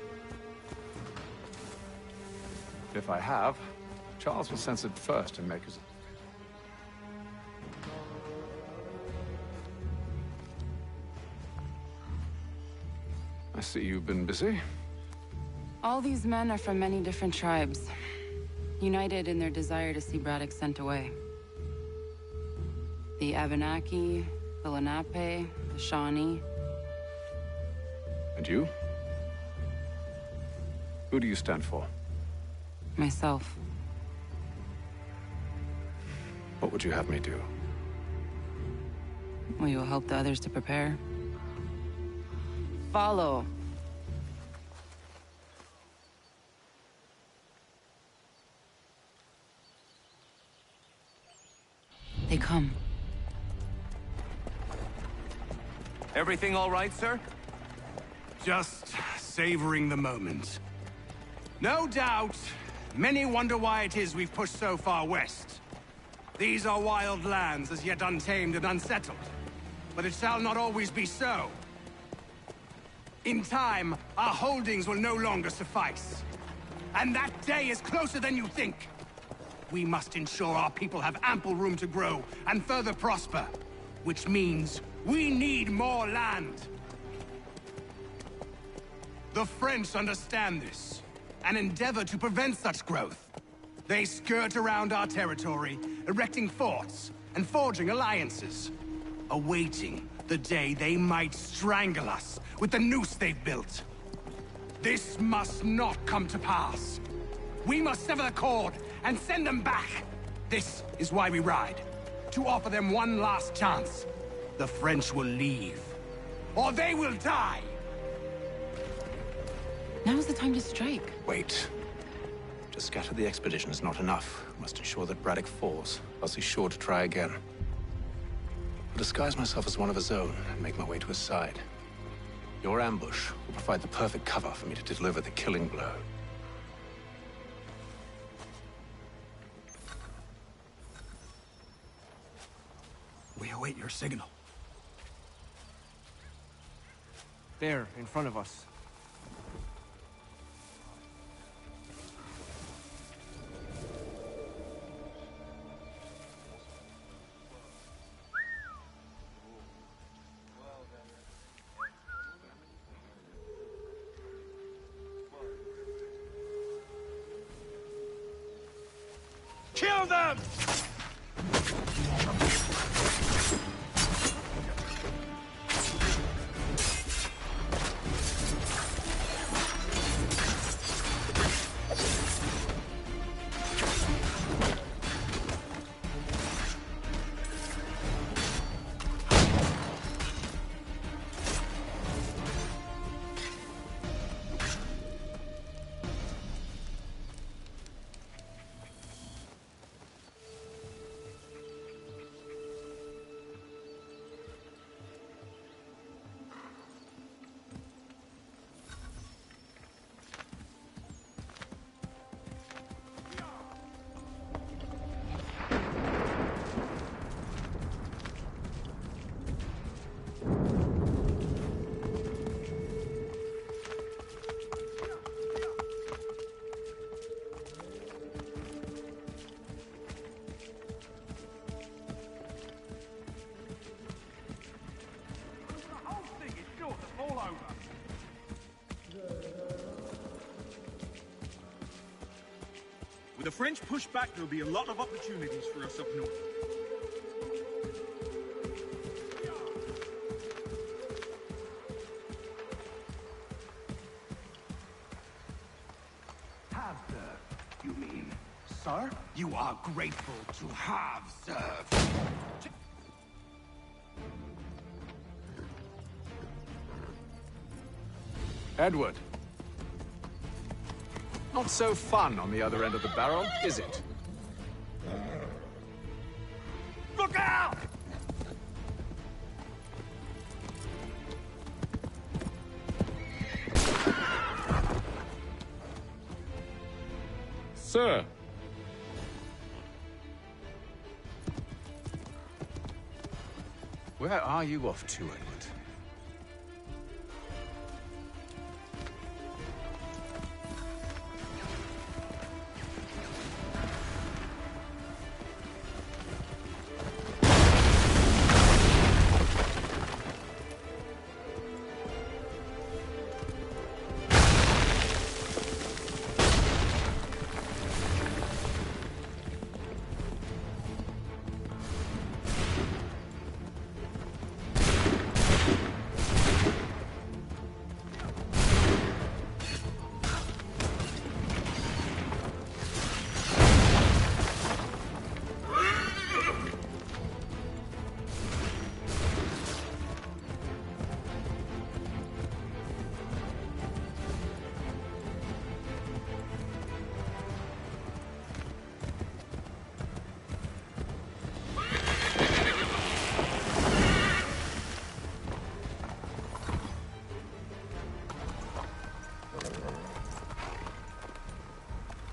If I have, Charles will sense it first and make his... see you've been busy. All these men are from many different tribes, united in their desire to see Braddock sent away. The Abenaki, the Lenape, the Shawnee. And you? Who do you stand for? Myself. What would you have me do? Well, you will help the others to prepare. Follow. They come. Everything all right, sir? Just savoring the moment. No doubt, many wonder why it is we've pushed so far west. These are wild lands, as yet untamed and unsettled. But it shall not always be so. In time, our holdings will no longer suffice. And that day is closer than you think. We must ensure our people have ample room to grow and further prosper. Which means we need more land. The French understand this, and endeavor to prevent such growth. They skirt around our territory, erecting forts and forging alliances, awaiting the day they might strangle us with the noose they've built. This must not come to pass. We must sever the cord and send them back. This is why we ride, to offer them one last chance. The French will leave, or they will die. Now's the time to strike. Wait. To scatter the expedition is not enough. We must ensure that Braddock falls, else he's sure to try again. I'll disguise myself as one of his own and make my way to his side. Your ambush will provide the perfect cover for me to deliver the killing blow. We await your signal. There, in front of us. Kill them! With the French push back, there'll be a lot of opportunities for us up north. Have served, you mean? Sir? You are grateful to have served. Edward. Not so fun on the other end of the barrel, is it? Look out! Sir. Where are you off to, Edward?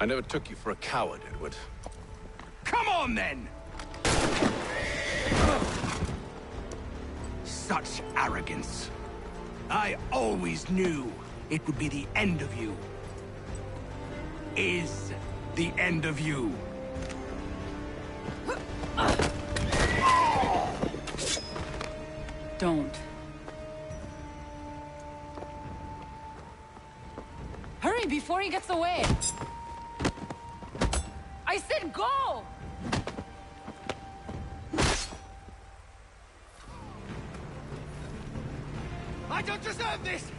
I never took you for a coward, Edward. Come on, then! Such arrogance. I always knew it would be the end of you. Is the end of you. Don't. Hurry before he gets away! I said go! I don't deserve this!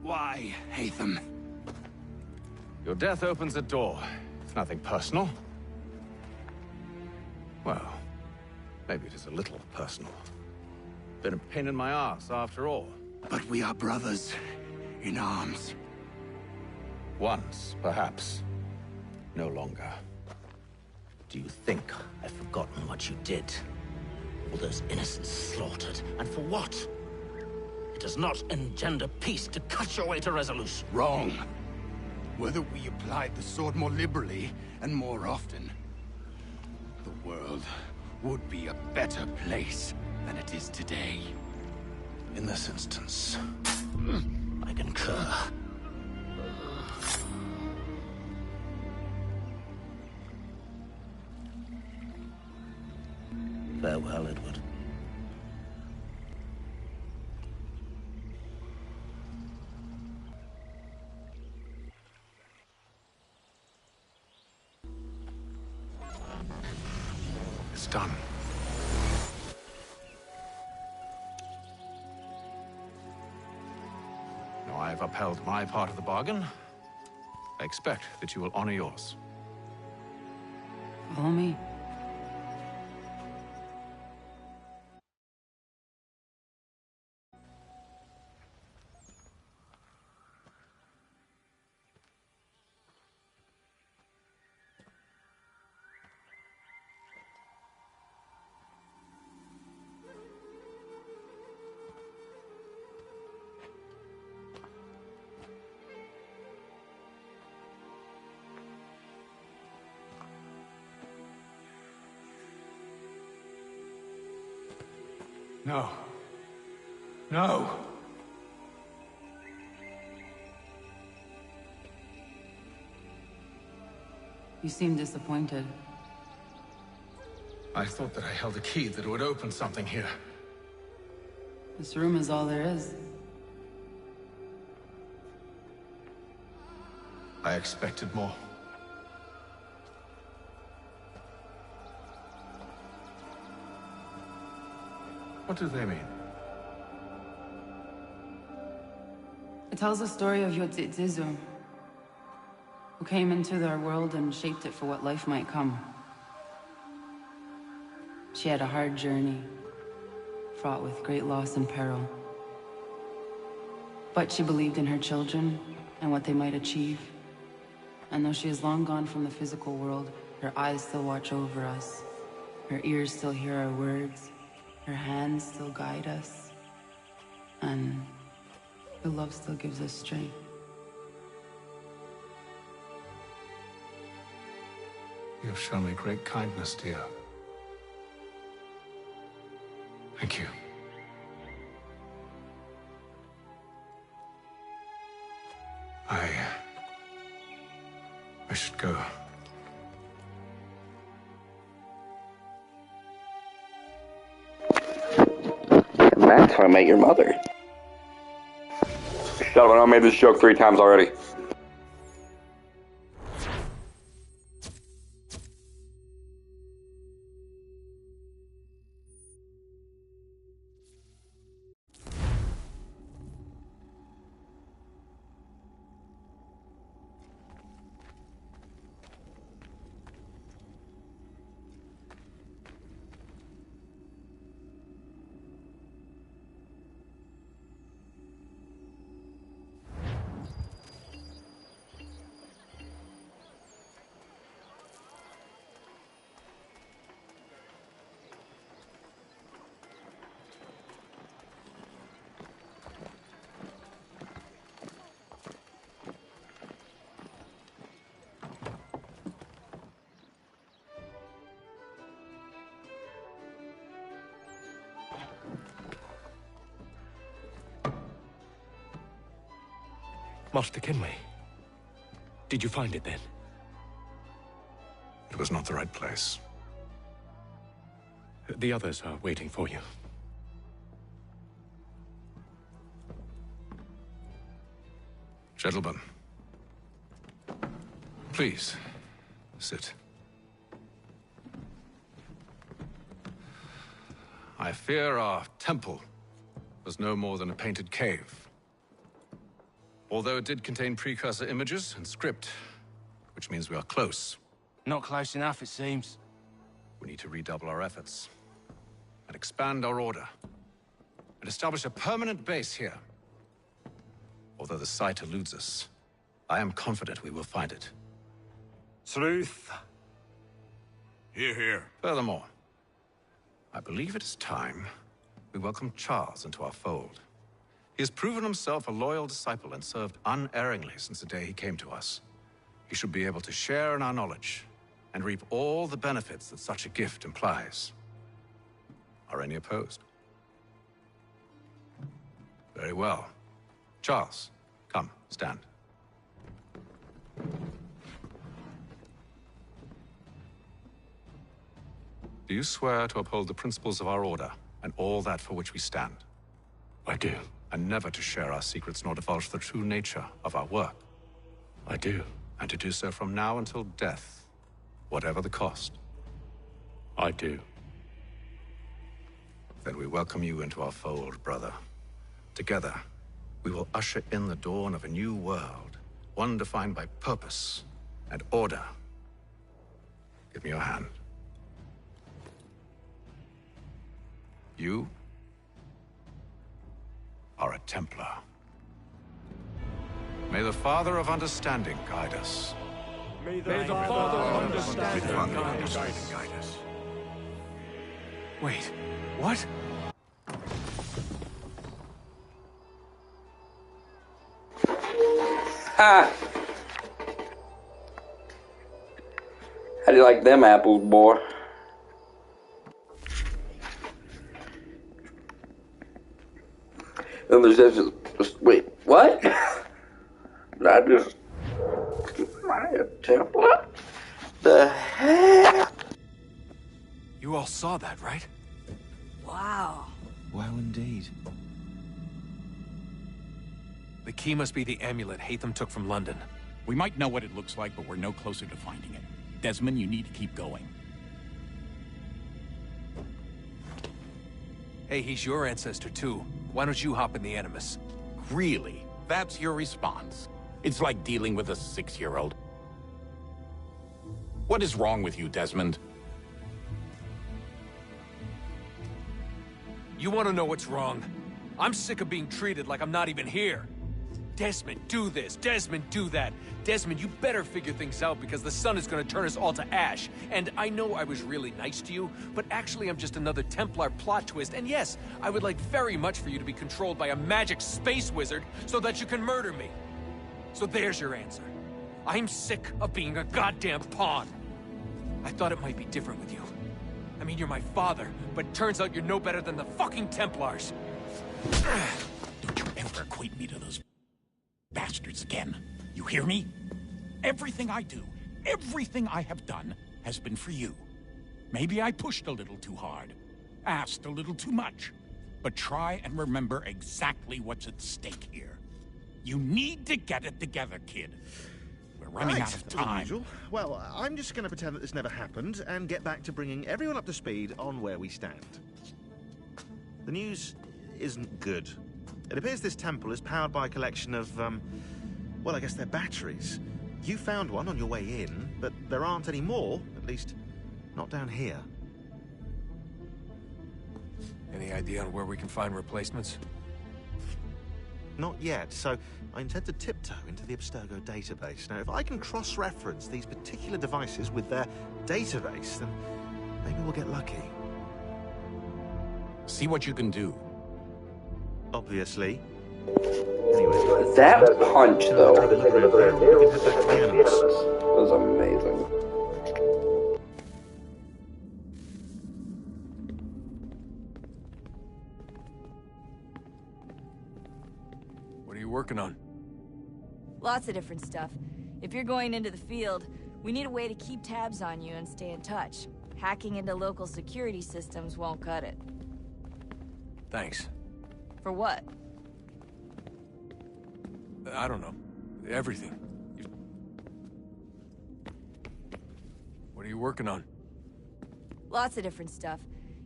Why, Hatham? Your death opens a door. It's nothing personal. Well, maybe it is a little personal. Been a pain in my ass, after all. But we are brothers in arms. Once, perhaps. No longer. Do you think I've forgotten what you did? All those innocents slaughtered, and for what? It does not engender peace to cut your way to resolution. Wrong. Whether we applied the sword more liberally and more often, the world would be a better place than it is today. In this instance, I concur. Farewell, Edward. It's done. Now I have upheld my part of the bargain. I expect that you will honor yours. Follow me. No. No! You seem disappointed. I thought that I held a key that would open something here. This room is all there is. I expected more. What do they mean? It tells the story of Yotzitzizu, who came into our world and shaped it for what life might come. She had a hard journey, fraught with great loss and peril. But she believed in her children and what they might achieve. And though she is long gone from the physical world, her eyes still watch over us. Her ears still hear our words. Her hands still guide us. And her love still gives us strength. You have shown me great kindness, dear. Thank you. I should go. And that's how I met your mother. Shut up, I know I made this joke 3 times already. Master Kenway. Did you find it then? It was not the right place. The others are waiting for you. Gentlemen, please, sit. I fear our temple was no more than a painted cave. Although it did contain precursor images and script, which means we are close. Not close enough, it seems. We need to redouble our efforts and expand our order and establish a permanent base here. Although the site eludes us, I am confident we will find it. Truth. Hear, hear. Furthermore, I believe it is time we welcome Charles into our fold. He has proven himself a loyal disciple and served unerringly since the day he came to us. He should be able to share in our knowledge and reap all the benefits that such a gift implies. Are any opposed? Very well. Charles, come, stand. Do you swear to uphold the principles of our order and all that for which we stand? I do. And never to share our secrets nor divulge the true nature of our work? I do. And to do so from now until death, whatever the cost? I do. Then we welcome you into our fold, brother. Together, we will usher in the dawn of a new world, one defined by purpose and order. Give me your hand. You are a Templar. May the Father of Understanding guide us. May the Father of Understanding guide us. Wait, what? Ha! How do you like them apples, boy? And there's just wait, what? Did I just... Am I a Templar? The heck? You all saw that, right? Wow. Well, indeed. The key must be the amulet Hatham took from London. We might know what it looks like, but we're no closer to finding it. Desmond, you need to keep going. Hey, he's your ancestor too. Why don't you hop in the Animus? Really? That's your response? It's like dealing with a 6-year-old. What is wrong with you, Desmond? You want to know what's wrong? I'm sick of being treated like I'm not even here. Desmond, do this. Desmond, do that. Desmond, you better figure things out because the sun is going to turn us all to ash. And I know I was really nice to you, but actually I'm just another Templar plot twist. And yes, I would like very much for you to be controlled by a magic space wizard so that you can murder me. So there's your answer. I'm sick of being a goddamn pawn. I thought it might be different with you. I mean, you're my father, but it turns out you're no better than the fucking Templars. Don't you ever equate me to those bastards again. You hear me? Everything I do, everything I have done, has been for you. Maybe I pushed a little too hard, asked a little too much, but try and remember exactly what's at stake here. You need to get it together, kid. We're running out of time. Usual. Well, I'm just going to pretend that this never happened and get back to bringing everyone up to speed on where we stand. The news isn't good. It appears this temple is powered by a collection of, well, I guess they're batteries. You found one on your way in, but there aren't any more, at least not down here. Any idea on where we can find replacements? Not yet, so I intend to tiptoe into the Abstergo database. Now, if I can cross-reference these particular devices with their database, then maybe we'll get lucky. See what you can do. Obviously. That punch, though, was amazing. What are you working on? Lots of different stuff. If you're going into the field, we need a way to keep tabs on you and stay in touch. Hacking into local security systems won't cut it. Thanks. For what? I don't know. Everything. What are you working on? Lots of different stuff.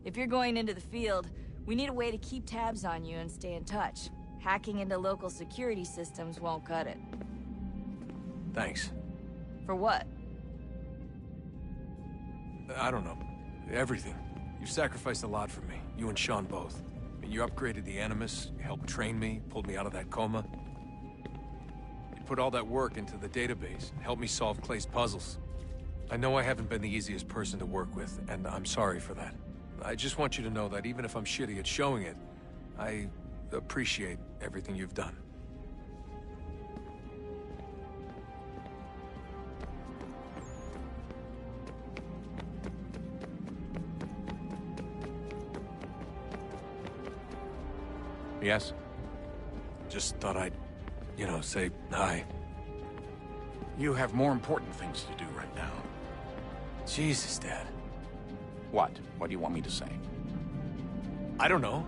If you're going into the field, we need a way to keep tabs on you and stay in touch. Hacking into local security systems won't cut it. Thanks. For what? I don't know. Everything. You've sacrificed a lot for me. You and Sean both. I mean, you upgraded the Animus, you helped train me, pulled me out of that coma. You put all that work into the database, helped me solve Clay's puzzles. I know I haven't been the easiest person to work with, and I'm sorry for that. I just want you to know that even if I'm shitty at showing it, I appreciate everything you've done. Yes? Just thought I'd, say hi. You have more important things to do right now. Jesus, Dad. What? What do you want me to say? I don't know.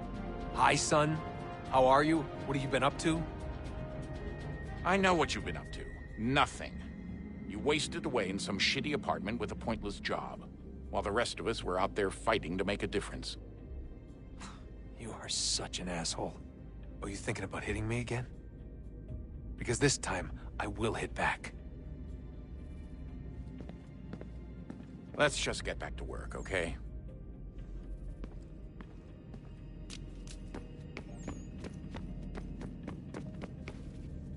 Hi, son. How are you? What have you been up to? I know what you've been up to. Nothing. You wasted away in some shitty apartment with a pointless job, while the rest of us were out there fighting to make a difference. You are such an asshole. Are you thinking about hitting me again? Because this time, I will hit back. Let's just get back to work, okay?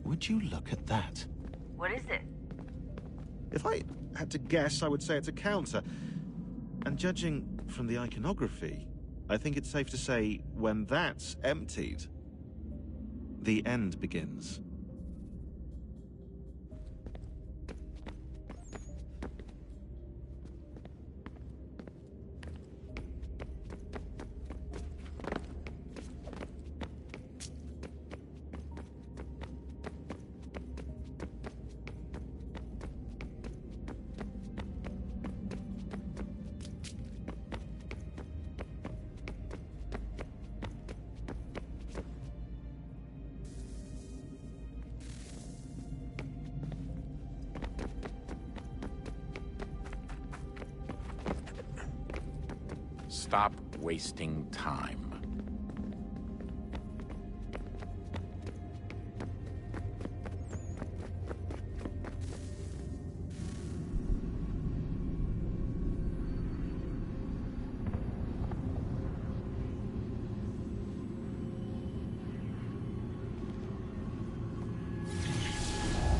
Would you look at that? What is it? If I had to guess, I would say it's a counter. And judging from the iconography, I think it's safe to say when that's emptied, the end begins. Stop wasting time.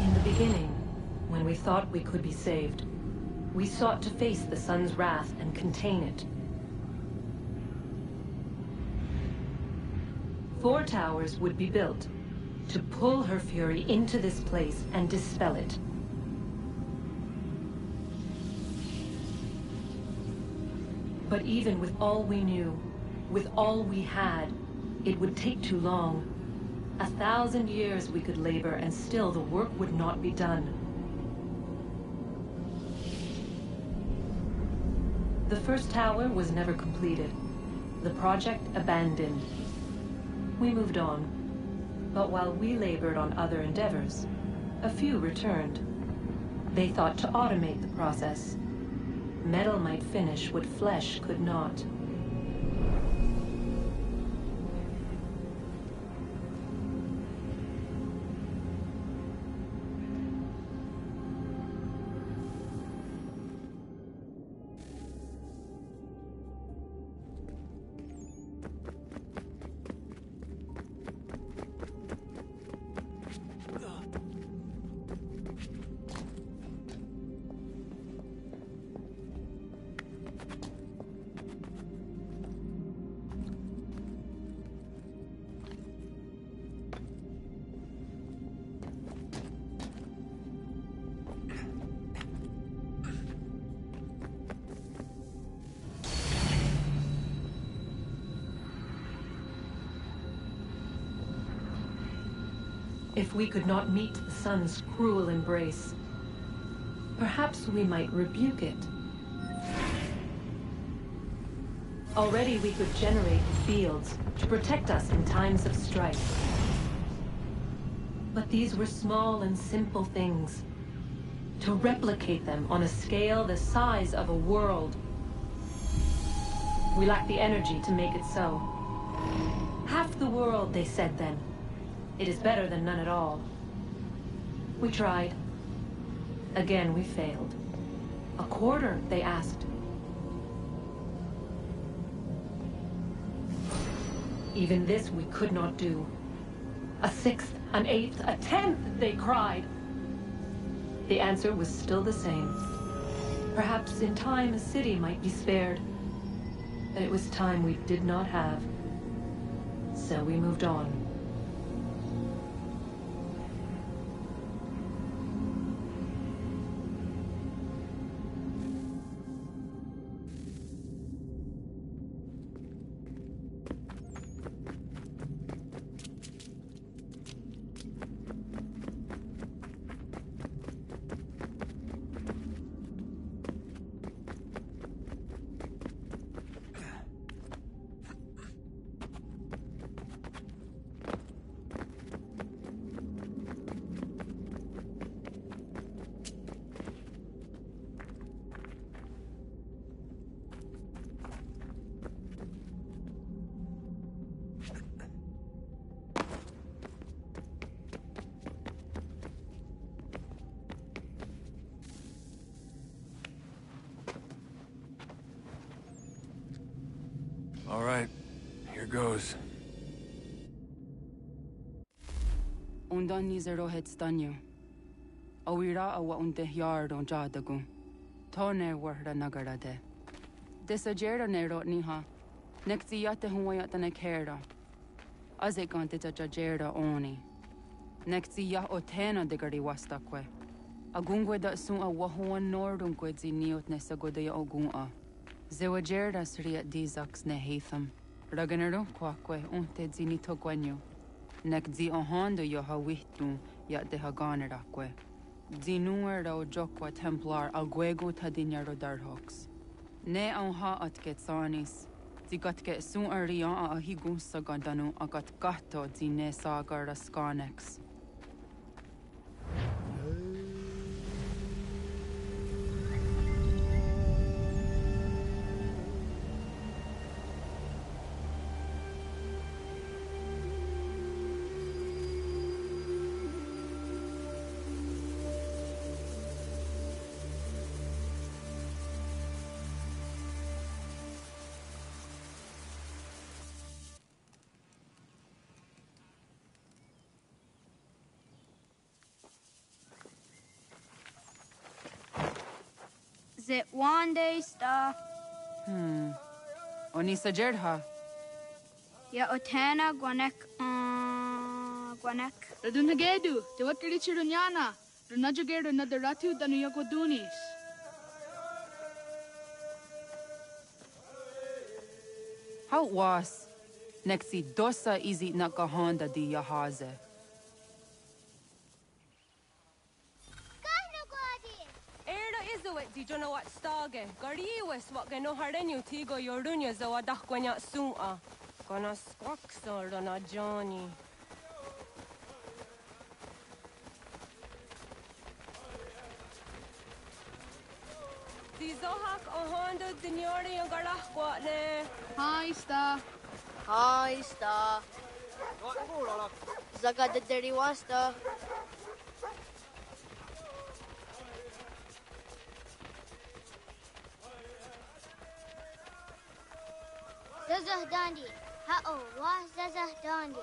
In the beginning, when we thought we could be saved, we sought to face the sun's wrath and contain it. 4 towers would be built to pull her fury into this place and dispel it. But even with all we knew, with all we had, it would take too long. 1,000 years we could labor and still the work would not be done. The first tower was never completed. The project abandoned. We moved on, but while we labored on other endeavors, a few returned. They thought to automate the process. Metal might finish what flesh could not. if we could not meet the sun's cruel embrace, perhaps we might rebuke it. Already we could generate fields to protect us in times of strife. But these were small and simple things. To replicate them on a scale the size of a world, we lack the energy to make it so. Half the world, they said then. It is better than none at all. We tried. Again, we failed. A quarter, they asked. Even this we could not do. A sixth, an eighth, a tenth, they cried. The answer was still the same. Perhaps in time a city might be spared. But it was time we did not have. So we moved on. All right, here goes. Undan nizero het stanyo. Awira awa unte yard on jadagu. Tone warda nagara de. Desajera nero niha. Nekti yate huayata nekera. Azekante jajera oni. Nekti ya otena degari wastakwe. Agungwe da sun a wahuan nordungwe zi niot nesagode ya ogunga. Zewajerda sriat dizax ne hatham. Raganero quaque unte zini togwenyo. Nek zi ohando yo hawitu yat de haganeraque. Zinuero jokwa Templar alguego tadinero darhox. Ne ha at getsanis. Zigatke sun arian a higun sagandanu agat gato zine sagar scanex. Is it one day stuff? Onisa Jerdha. Ya otana guanek guanek. Radunagedu, te what Richarduniana, Runajagedu another Ratu than Yagodunis. How was? Nexi dosa izi nakahonda di yahaze. Di jono wat stage. Gariwes wat geno hardenyu tigo yordunya za wadak kwanya sua. Kona squaxor na Johnny. Di zohak ohando dinyori yung garah kwatne. Hi, Sta. Hi, Sta. Zaga de deriwasta. Zazah Dandi. Ha'o, wah Zazah Dandi.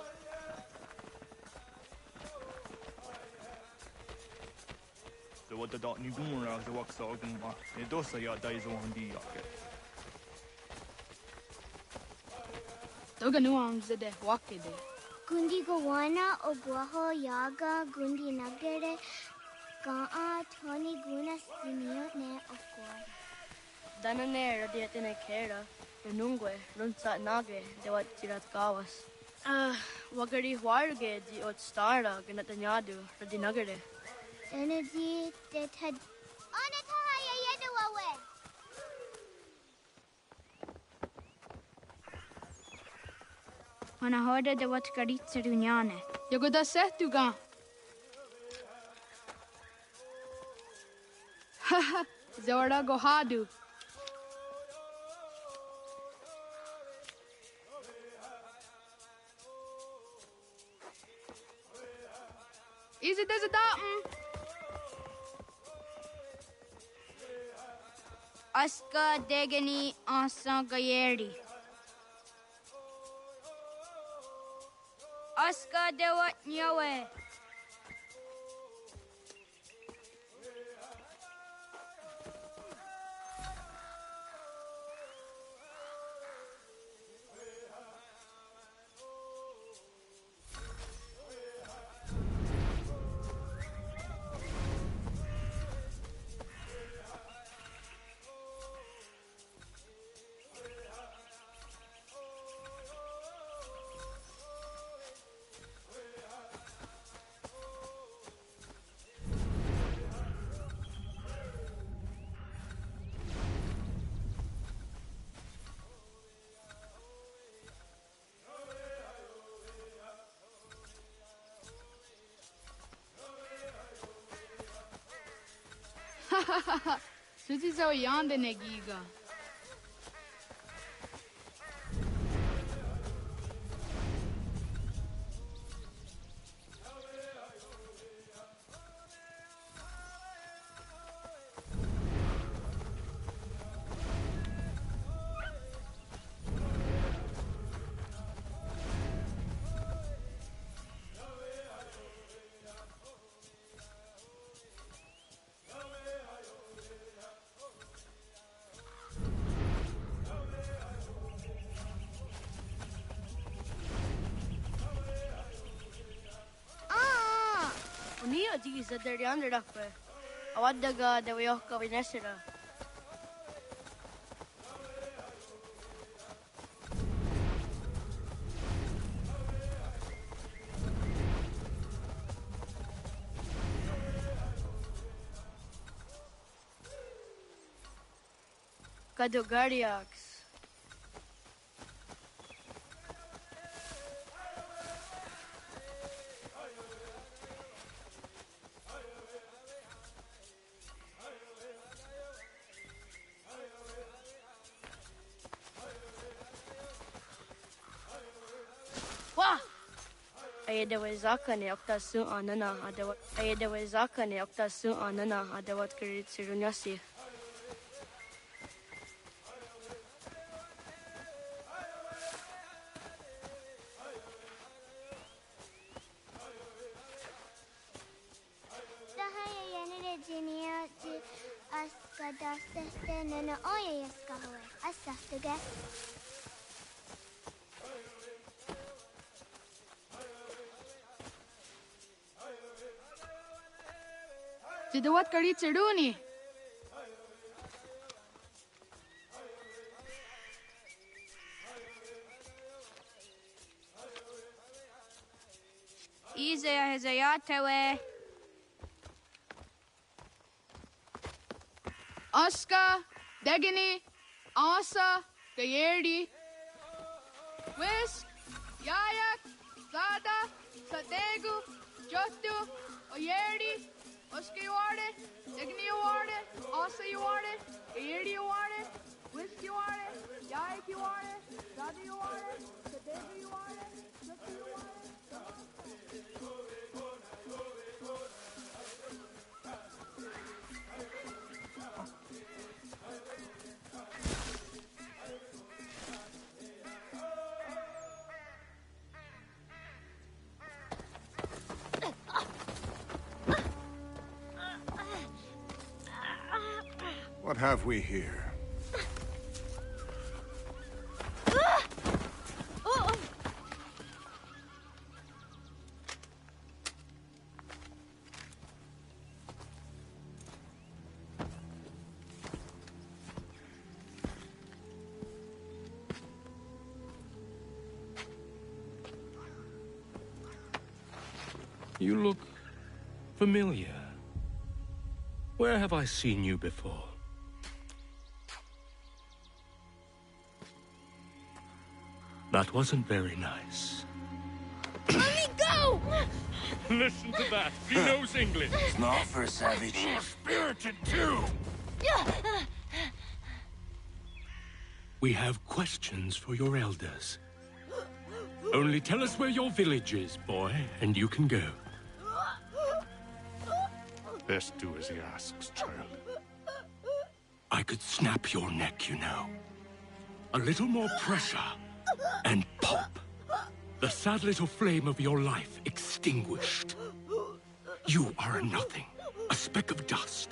The what the dot new gun rag the wax organ ma. It does say ya days on the yake. Toga nuam zede wakide. Gundi Gawana Obuaho Yaga Gundi Nagere Ga'a Tony Gunas Dinio Ne of Guada. Dananera dietene kera. Runungwe, Runsa Nage, de what Tirat Gawas. Wagari Warge di Otstara, Ganatanyadu, Radinagade. Energy that had. Onatahaya Yedawawe! Manahorda de Watkaritsa Dunyane. Yagoda Setuga. Haha, Zora Gohadu. Easy does it Aska Degani Asa Gayeri. Aska Dewat Nyawe. Suzi zo yande negiga. Nia di sa derian rakwe. Awadaga de Wyoka Vinesira. Kadogariax. Ayadawa Zaka ne Oktasu Anana Adawa Ayadawa Zaka ne Oktasu Anana Adawat Kirit Sirunyasi. Tahaya Yanida Jinia di Askadasta Nana Oya Yaskawe. Asastuga. Sidawat Karit Siruni. Izaya Hezayatewe. Aska, Degani, Asa, Gayerdi. Whisk, Yayak, Zada, Sadegu, Jotu, Oyerdi. Oscar, you want it? Degni, you want it? Asa, you want it? Gayerdi, you want it? Whisk, you want it? Yayak, you want it? Zada, you want it? Sadegu, you want it? Jotu, you want it? What have we here? You look familiar. Where have I seen you before? That wasn't very nice. Let me go! Listen to that. He knows English. It's not for a savage. You're spirited too. We have questions for your elders. Only tell us where your village is, boy, and you can go. Best do as he asks, child. I could snap your neck, you know. A little more pressure, and pop. The sad little flame of your life extinguished. You are a nothing, a speck of dust.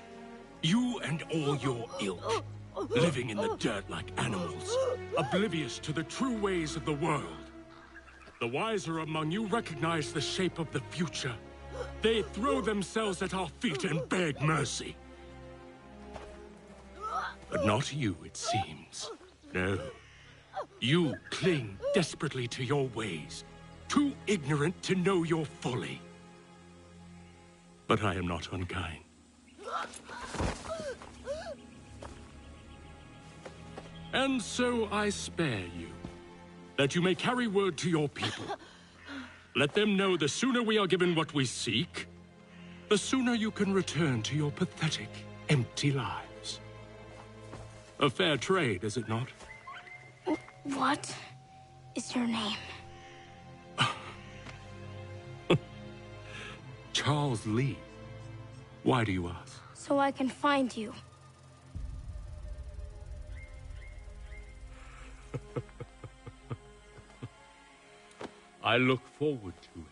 You and all your ilk, living in the dirt like animals, oblivious to the true ways of the world. The wiser among you recognize the shape of the future. They throw themselves at our feet and beg mercy. But not you, it seems. No. You cling desperately to your ways, too ignorant to know your folly. But I am not unkind. And so I spare you, that you may carry word to your people. Let them know the sooner we are given what we seek, the sooner you can return to your pathetic, empty lives. A fair trade, is it not? What is your name? Charles Lee. Why do you ask? So I can find you. I look forward to it.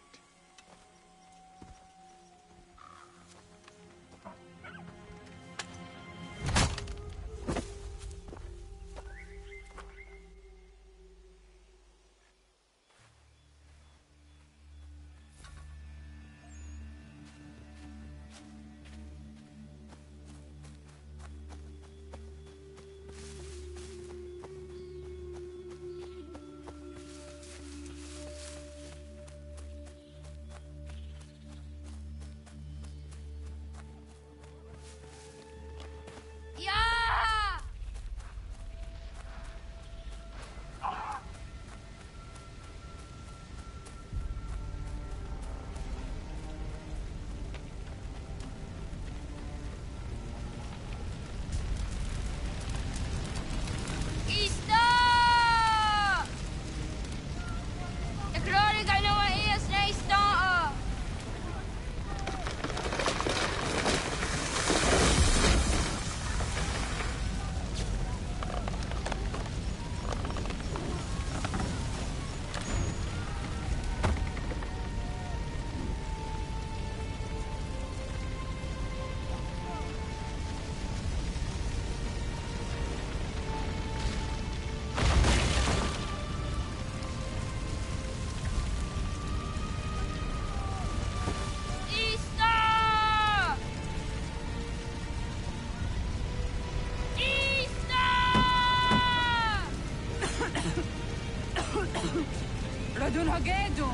Radun Hagedu!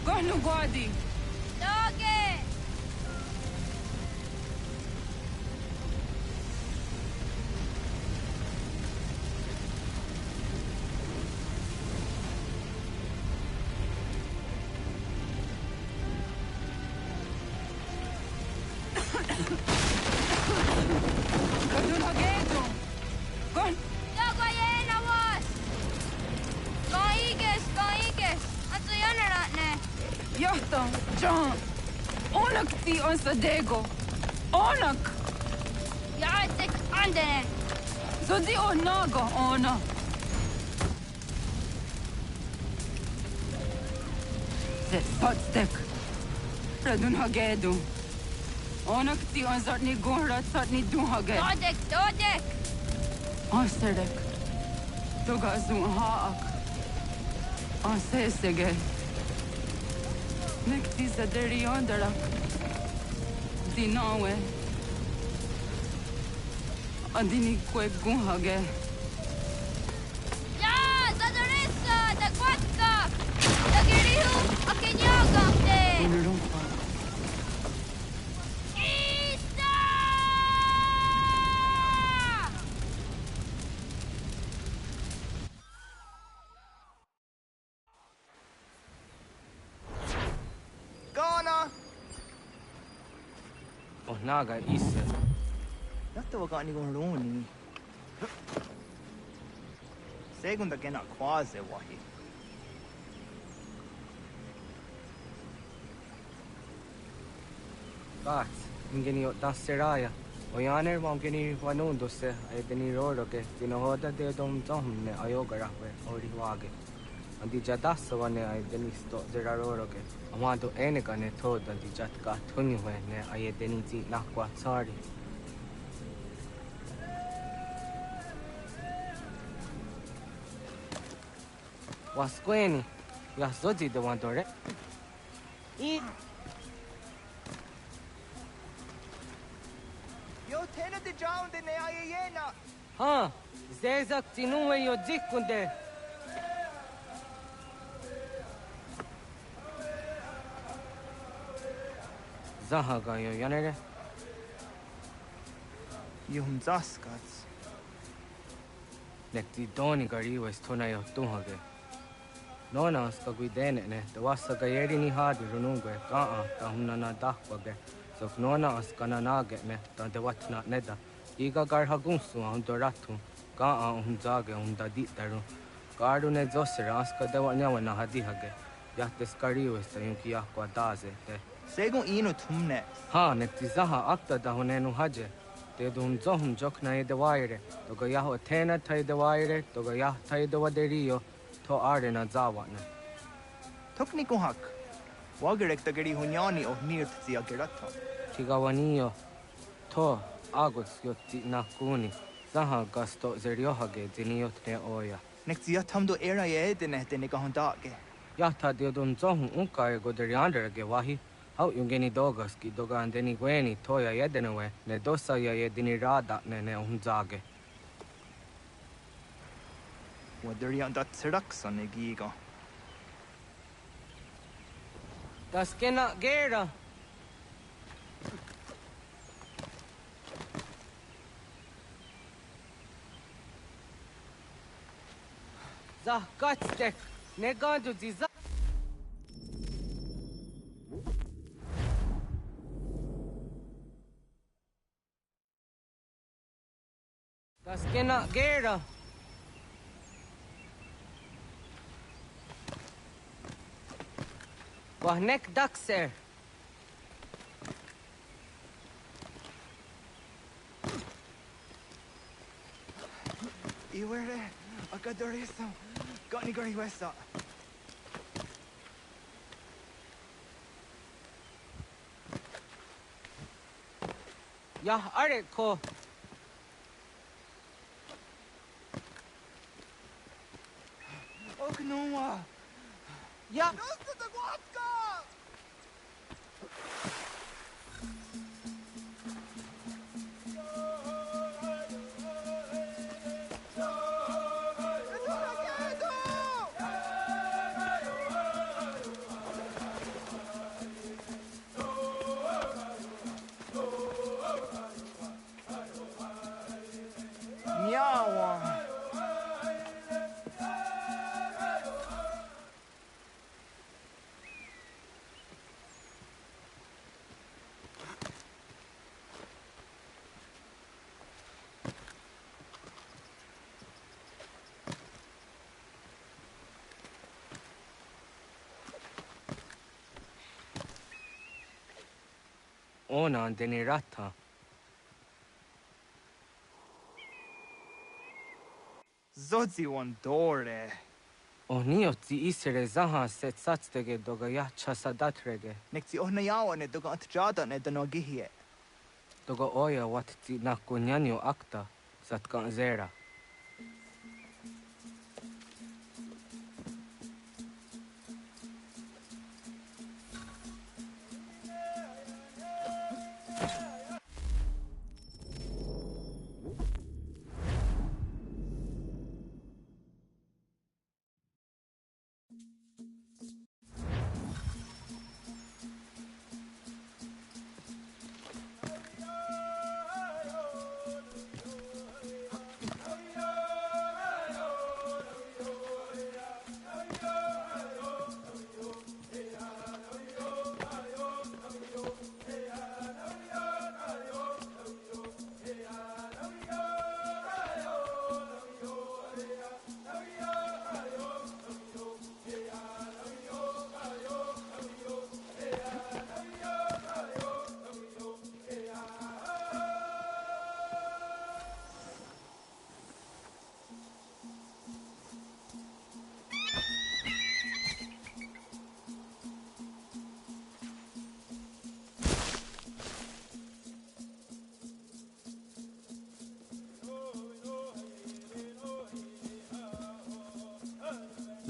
Gonu Gwadi! Doge! Radun Hagedu! Gon! Dogoyena was! Goiges! Atsu yanaratne! Yahta! John! Onak ti on Sadego! Onak! Yaatik andene! Zodi onaga ona! Zet potstek! Radun Hagedu! Onak ti on zartni gunrat zartni dunhage! Dodek! Asterdek! Togazun haak! Ansesege! Nekti zaderi ondarak! Dinawe! Andini kwe gunhage! Ya! Zadorissa! Dagwatka! Dagirihu! Akinyagamte! Unurumpa! naga isa. Dato waka ni goroni. Segunda gena quase wahi. Gats, ingeni o daseraya. Oyaner mongeni wanundo se ay deni roro ke tinohoda de dom ne ayogara we ori wage. Andi jadasa wane ay deni sto zeraroro ke. Amado enega ne toda di jatka tuni we ne ay deni ti nakwa tsari. Wasqueni, yasoji de wandore. Yo tena de jaun de ne ayena. Ha, zezak tinuwe yo jikunde. Zahaga yo yanere. Yum zaskats. Nekti doni gari wes tona yo tuhage. Nona ska guidene ne, the wasa gayeri ni hadi runungwe, kaa ta hunana dakwage. So nona askana nage me, ta de watna neda. Iga gar hagunsu on doratu, kaa on zage on da ditaru. Garu ne zosera aska de wanyawa na hadihage. Yatte skari wes ta yunki yakwa daze te. Segun ino tumne. Ha, nekti zaha akta da hunenu haje. Te dun zohum jokna e de waire, toga yaho tena tai de waire, toga yah tai de waderio. To arena zawana. Tokni kuhak. Wagerek da geri hunyani o nirt zia gerata. Tigawanio. To agots yotti nakuni. Zaha gasto zeriohage ziniotne oya. Nek zia tamdo era ye dene de negahondage. Yata diodun zohun unka e goderianderage wahi. Hau yungeni dogaski doga andeni gweni toya yedenewe ne dosa ya yedini rada ne unzage. Waderian dat seraksa ne giga. Das kena gera. Zah katstek ne gandu diza. Das kena gera. Wahnek dakser. Iwere, akadorisa, gani gari wesa. Yah are ko. Oknuma. Ya. Dosta da guatka. Ona andeni rata. Zodzi one dore. Onio ti isere zaha set satstege doga yah chasadatrege. Nekti ohna yawa ne doga antjada ne dano gihie. Doga oya wat ti nakunyanyo akta satkan zera.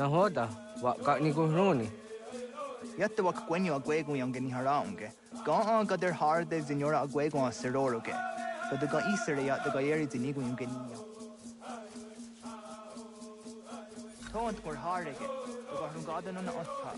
Nahoda, what got ni guruni? Yatta wak gwenyo agwego yang geni haraunge. Ga gader har de zinora agwego a seroroge. But the ga isere yat the gaeri zinigo yung genio. Tont kor harege. The ga hungadan on otha.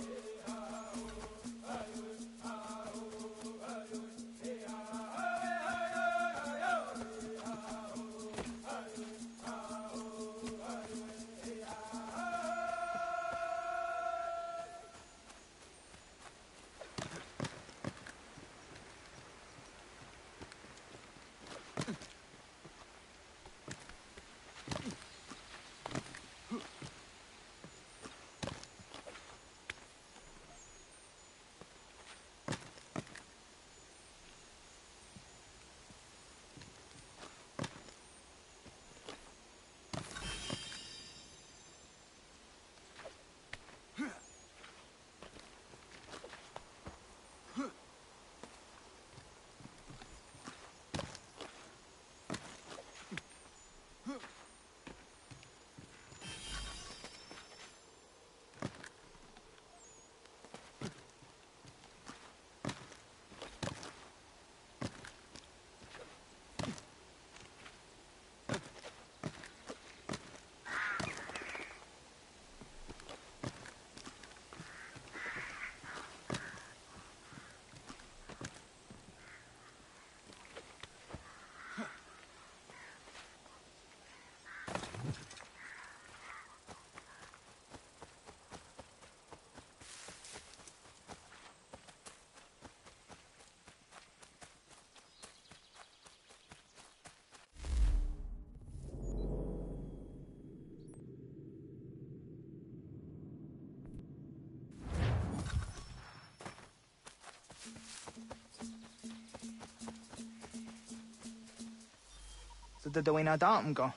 So the doina dam go.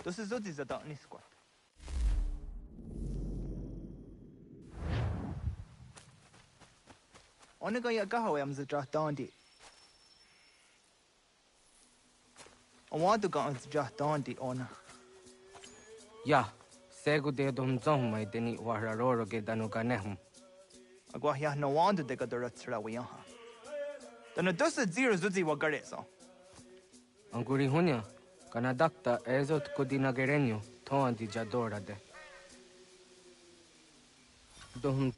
Das ist so dieser da nicht squat. Ona ga ya gaho am zra dandi. I want to go on zra dandi ona. Yeah. Segu de dom zom mai deni wararoro ge danu ganehum. Agwa ya no wanda de gadura tsra wi yaha. Dana dosa zero zuzi wa gareso. Anguri hunya, kanadakta ezot kodina gerenyo, toan di jadora de. Dohum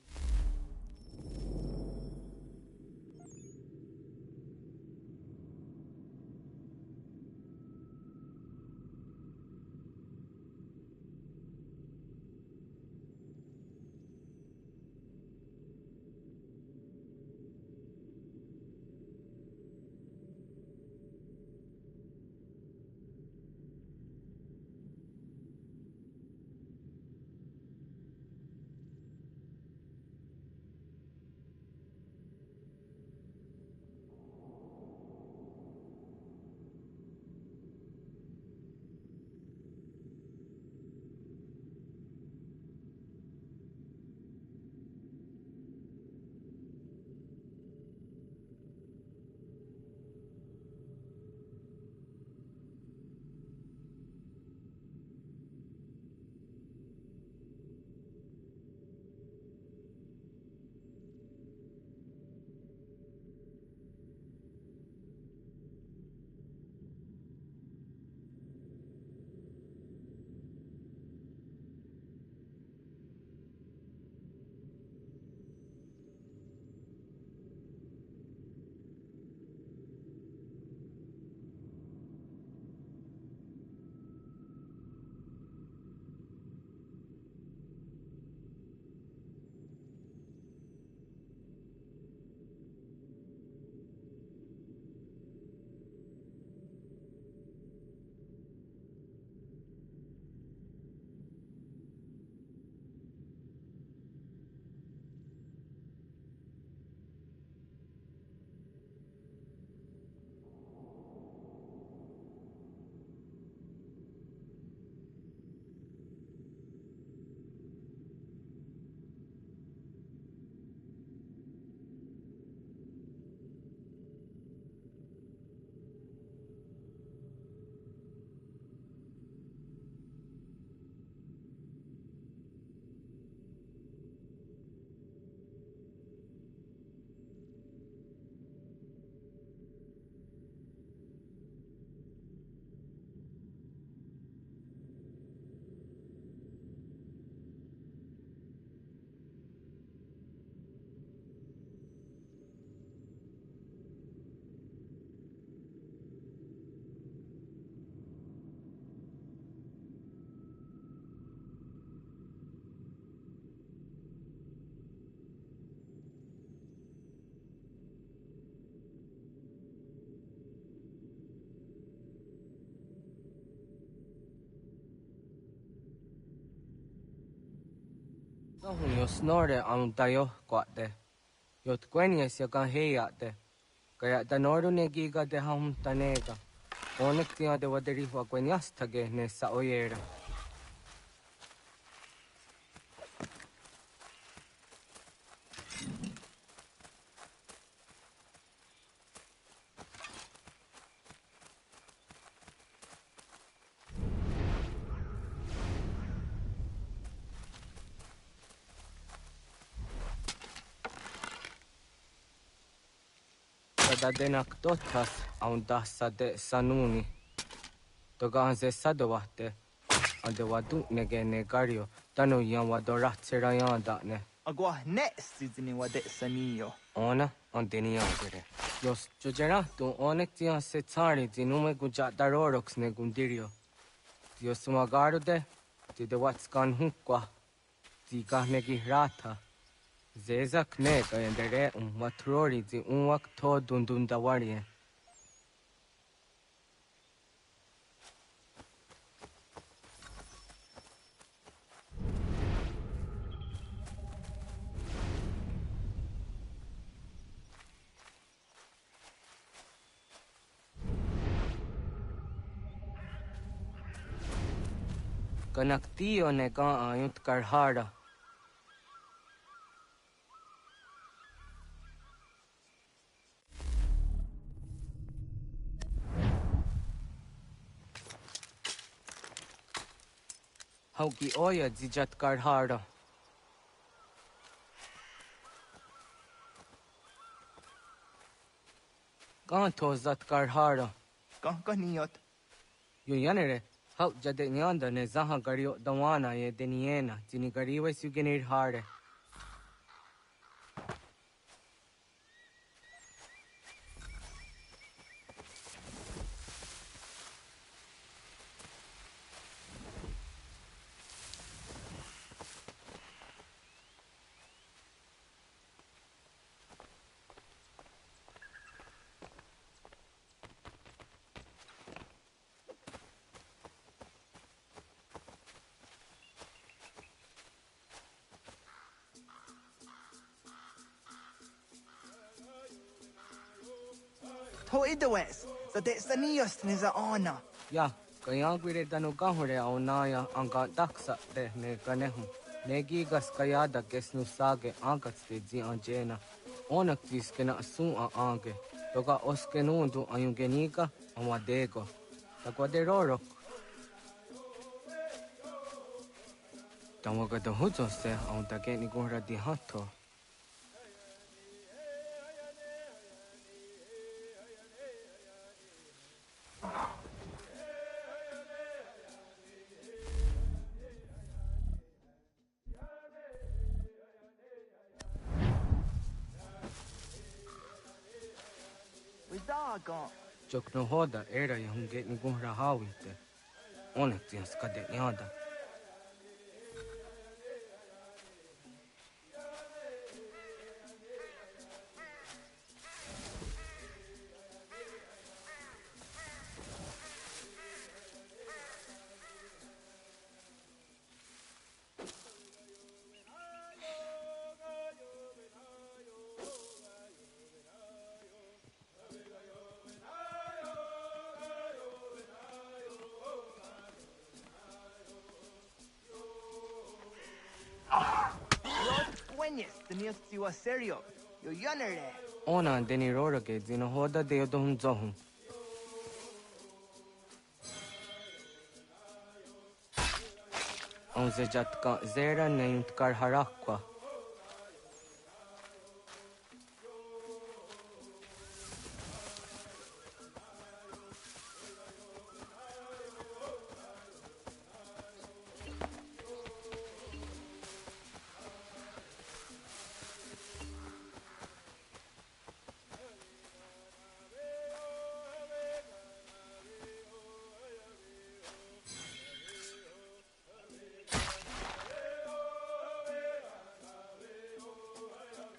Yo snore on tayo quate. Yot quenies ya can heyate. Kaya tanoru negiga de hum tanega. Onek tia de waderifa queniastage ne sa oyera. Da denak totas aun dassa de sanuni. Toga se sadovate. Ande wadu nege negario. Tanu yan wadoratsera yan da ne. Agua next wa de sanio. Ona anteni yagere. Jos jojera tu onek tia se tsari zinume guja darorox ne gundirio. Dios magaru de ti de watskan hukwa. Ti kahnegi rata. Zezak nega endere matrori zi unwak to dundundawarie. Kanaktiyo nega ayut karhara. Hauki oya zijat karhara. Kanto zat karhara. Kankaniot. Yo yanere. Hau jade nyanda ne zaha gario dawana ye deniena. Jini gariwe sugenir hare. To idawes. So de sanios niza ona. Ya, kaya gwire danu gahure au naya anga daksa de ne ganehu. Negigas kayada kesnu sage angats de zi anjena. Onak tiskena asun a ange. Toga oskenundu ayungeniga amadego. Tagwaderorok. Tamaga da huzo se au dageni gura di hato. Widagon. Jokno hoda era ya hungeni gura hawite. Onak tias kade yada. Tenios tiwa serio. Yo yanere. Ona deni rora ke zino hoda de yodum zohum. Onze jatka zera ne yutkar harakwa.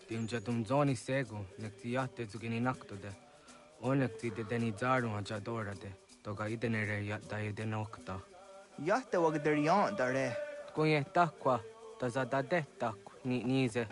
Timja zoni sego, nektiate zugini naktode. Onekti de deni zaru hajadora de. Toga idenere ya da idenokta. Yahte wagderian dare. Kunye takwa. tazadade tak ni nize.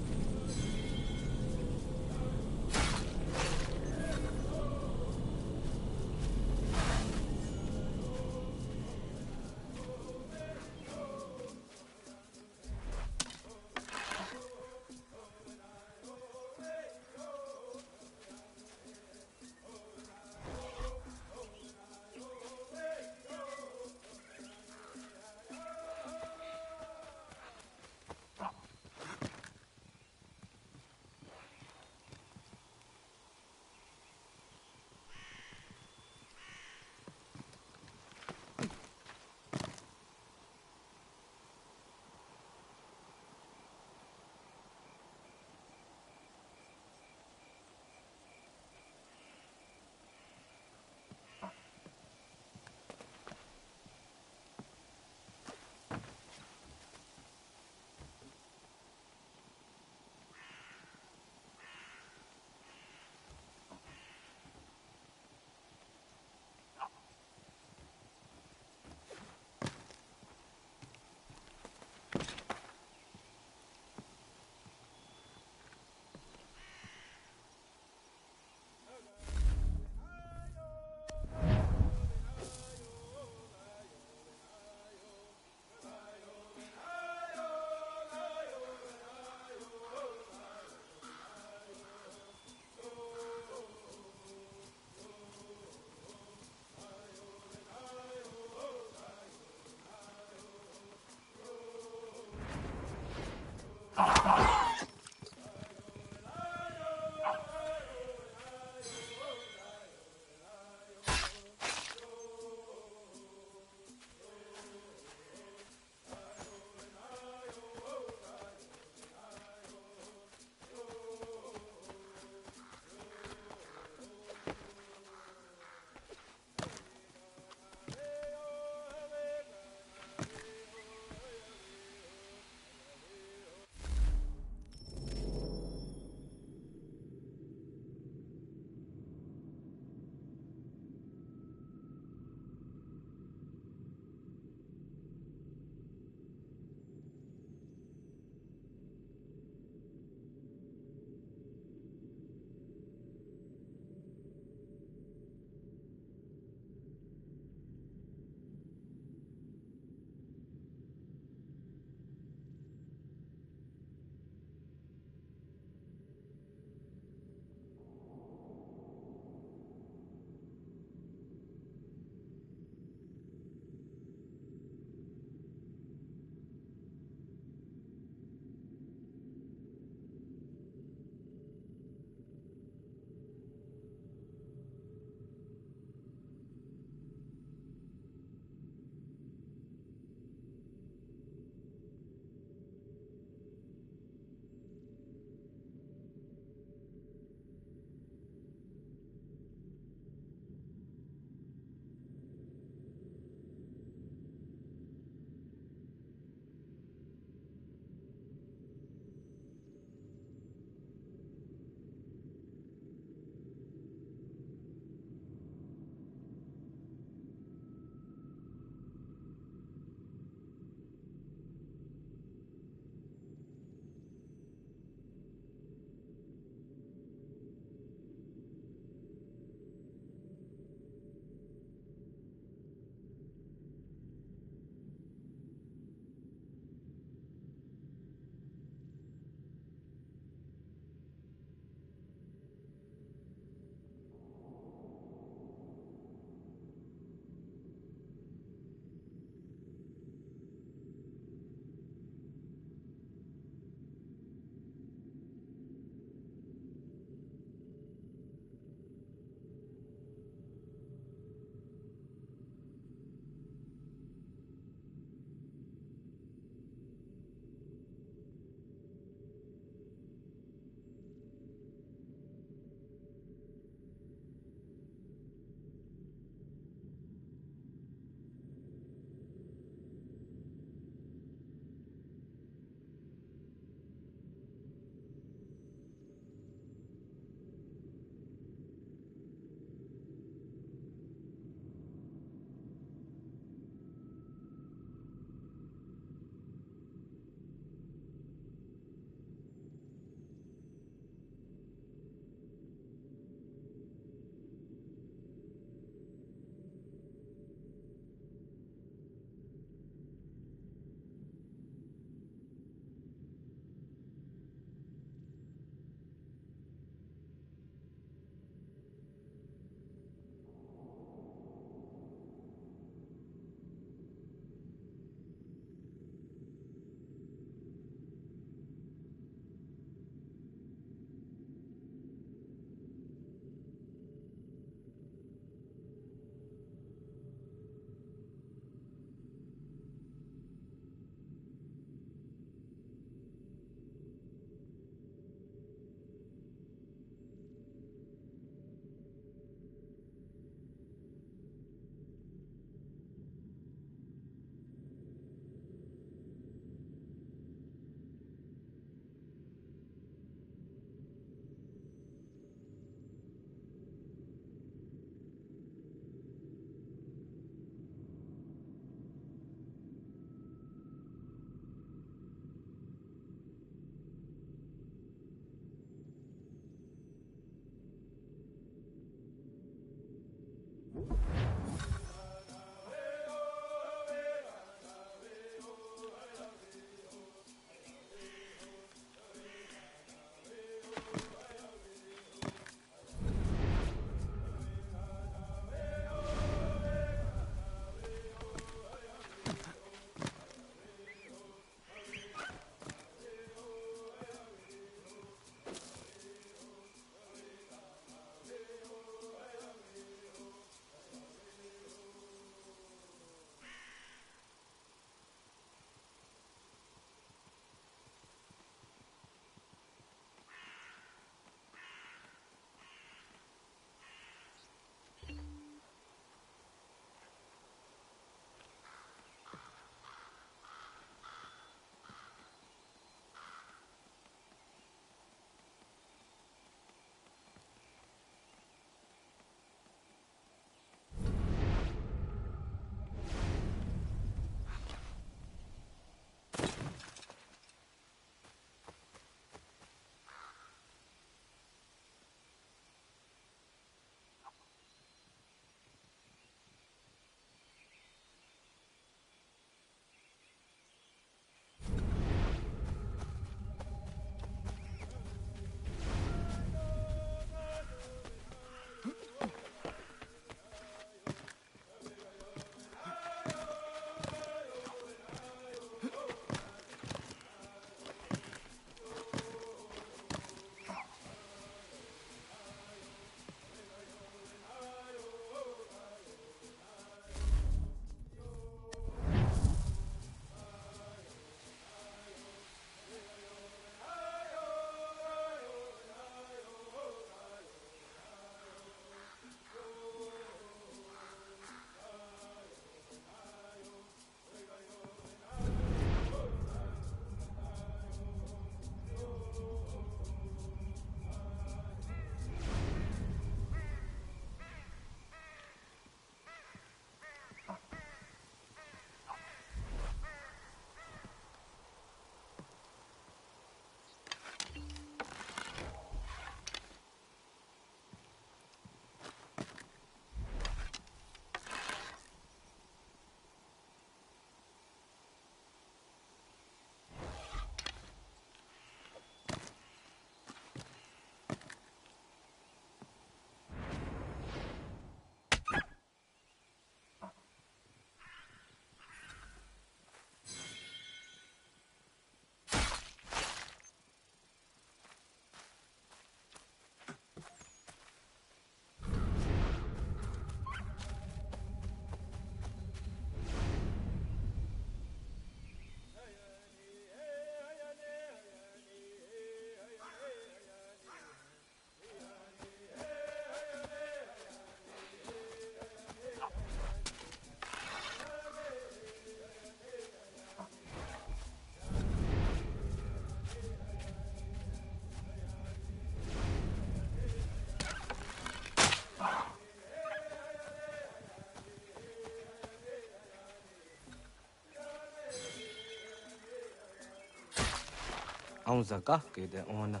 Aunza kake de ona.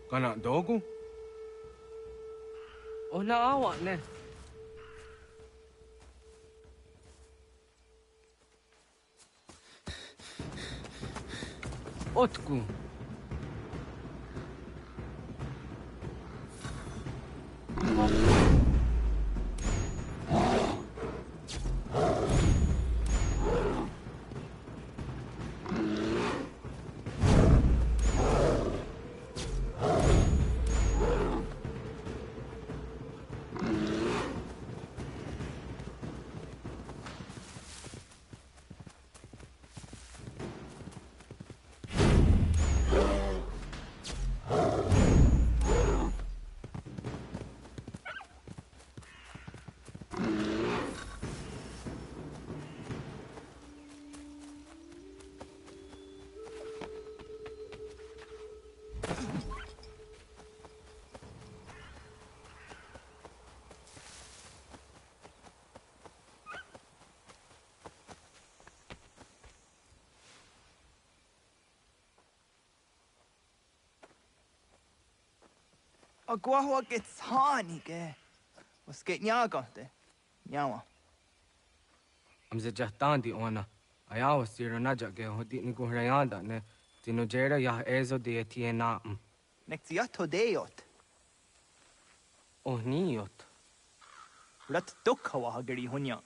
Kana dogu? Ona awa ne. Otku. Agua gets honey, ge. Was get nyaga de. Nyawa. Amze jahtandi ona. Ayawa siro naja ge hodi ni guhrayanda ne. Tino jera ya ezo de tiena. Nexiato deot. Oh niot. Rat dukhawa hageri hunya.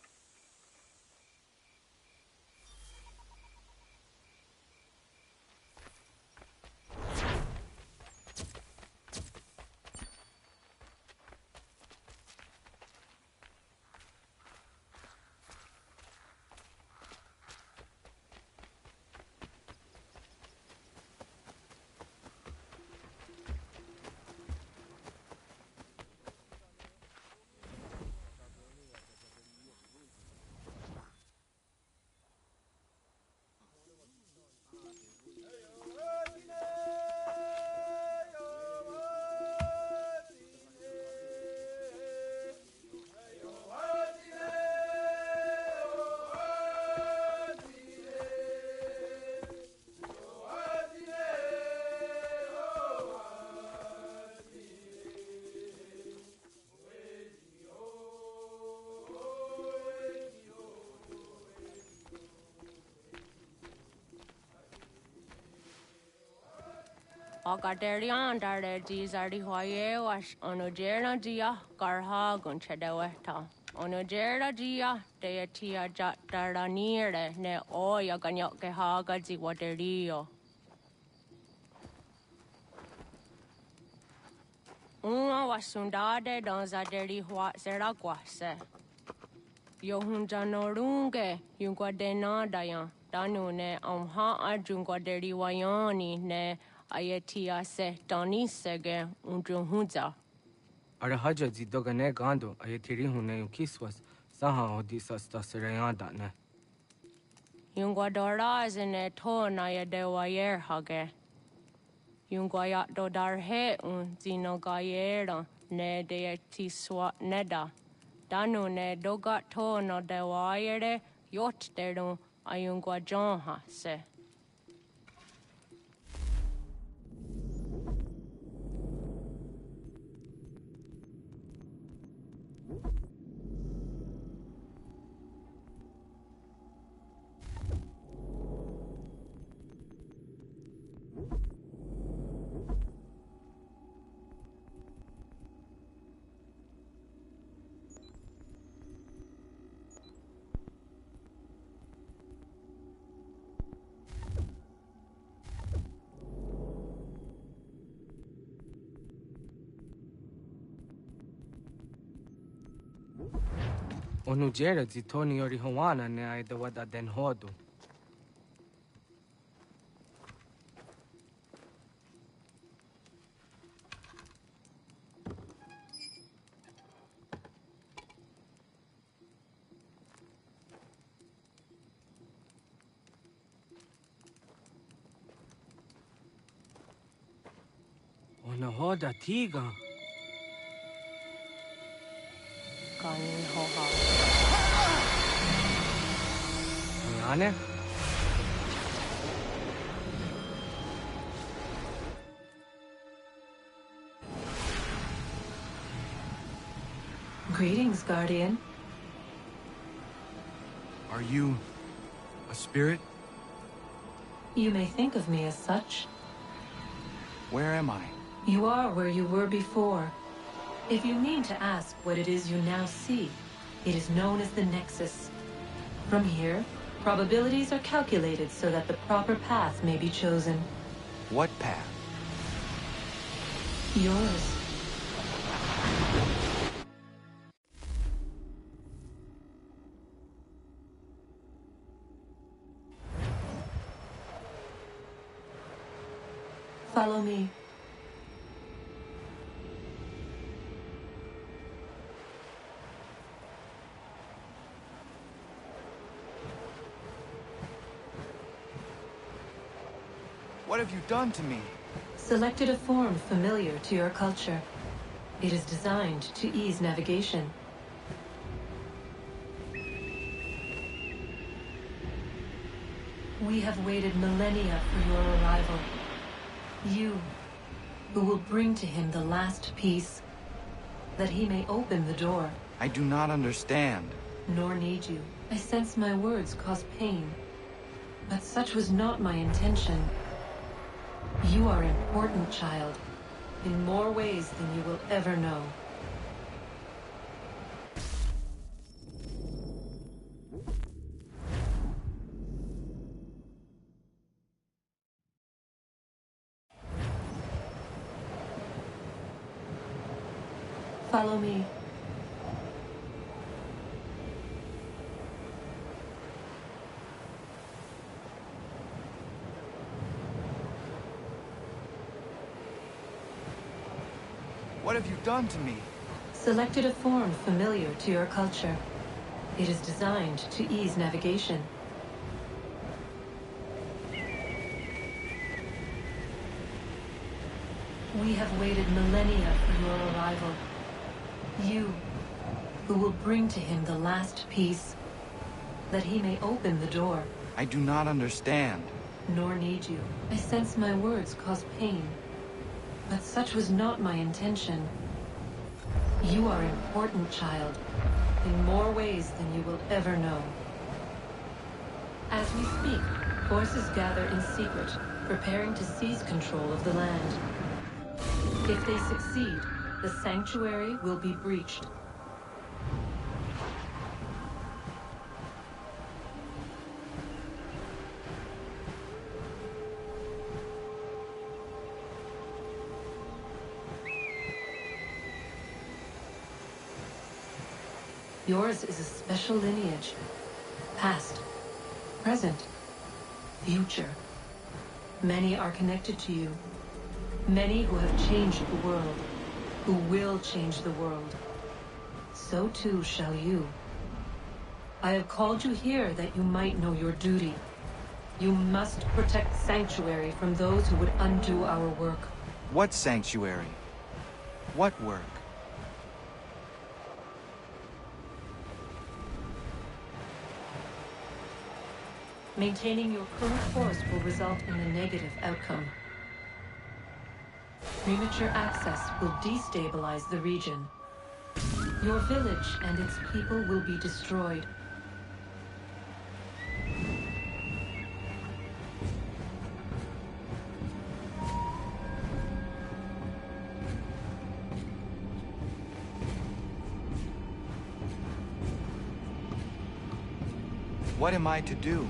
Agaderian dare dizardi hoye was onojera dia garha gunchedeweta. Onojera dia deatia jaranire ne oya ganyoke haga ziwaderio. Uma wasundade donzaderi hua seraguase. Yohunjanorunge yunguadenadayan danune amha ajunguaderi wayani ne Ayatia se Donisege Undruhunza. Arahaja zidogane gando ayatiri hune ukiswas saha odisa stasirayanda ne. Yunguadora zine to nayadewayer hage. Yunguayat dodarhe zinogayera ne deetiswa neda. Danu ne dogat to no dewayere yot deru ayunguajonha se. Onujera zitoni yori hawana ne aidawada den hodu. Kanahoda Tiga. Kanin Hoha. Yane? Greetings, Guardian. Are you a spirit? You may think of me as such. Where am I? You are where you were before. If you mean to ask what it is you now see, it is known as the Nexus. From here, probabilities are calculated so that the proper path may be chosen. What path? Yours. Follow me. What have you done to me? Selected a form familiar to your culture. It is designed to ease navigation. We have waited millennia for your arrival. You, who will bring to him the last piece, that he may open the door. I do not understand. Nor need you. I sense my words cause pain. But such was not my intention. You are important, child, in more ways than you will ever know. Follow me. What have you done to me? Selected a form familiar to your culture. It is designed to ease navigation. We have waited millennia for your arrival. You, who will bring to him the last piece, that he may open the door. I do not understand. Nor need you. I sense my words cause pain. But such was not my intention. You are important, child, in more ways than you will ever know. As we speak, forces gather in secret, preparing to seize control of the land. If they succeed, the sanctuary will be breached. Yours is a special lineage. Past, present, future. Many are connected to you. Many who have changed the world, who will change the world. So too shall you. I have called you here that you might know your duty. You must protect Sanctuary from those who would undo our work. What sanctuary? What work? Maintaining your current force will result in a negative outcome. Premature access will destabilize the region. Your village and its people will be destroyed. What am I to do?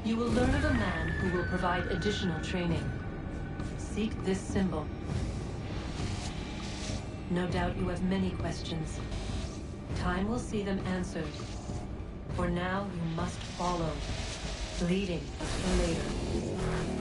You will learn of a man who will provide additional training. Seek this symbol. No doubt you have many questions. Time will see them answered. For now, you must follow. Leading for later.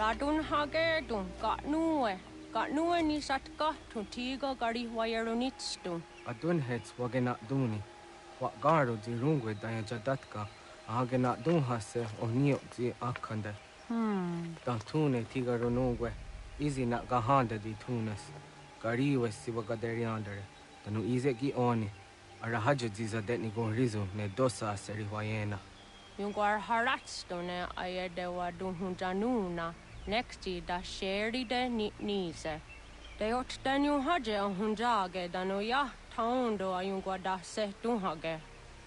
Radun hage dun got nuwe ni satka to tigo gari wayarunitstun. Adun heads wagena duni. What garo di rungwe daya jadatka. Agena dun hase o nio di akande. Tune tiga runungwe. Easy na gahanda di tunas. Gari was siwagaderi andere. Tanu ize gi oni. Arahajo ziza detni gon rizu ne dosa seri wayena. Yungar haratstone ayadewa dun hunjanuna. Nexti da sheri de nise. De ot danyu haje on hunjage dano ya taundo ayungwa da se dun hage.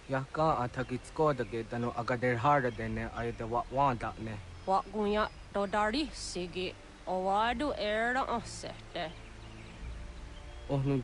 Yaka atakitskoda dano agader harda dene ayadewa wanda ne. Wat gunya do dari sigi. O wadu era osete. Oh no.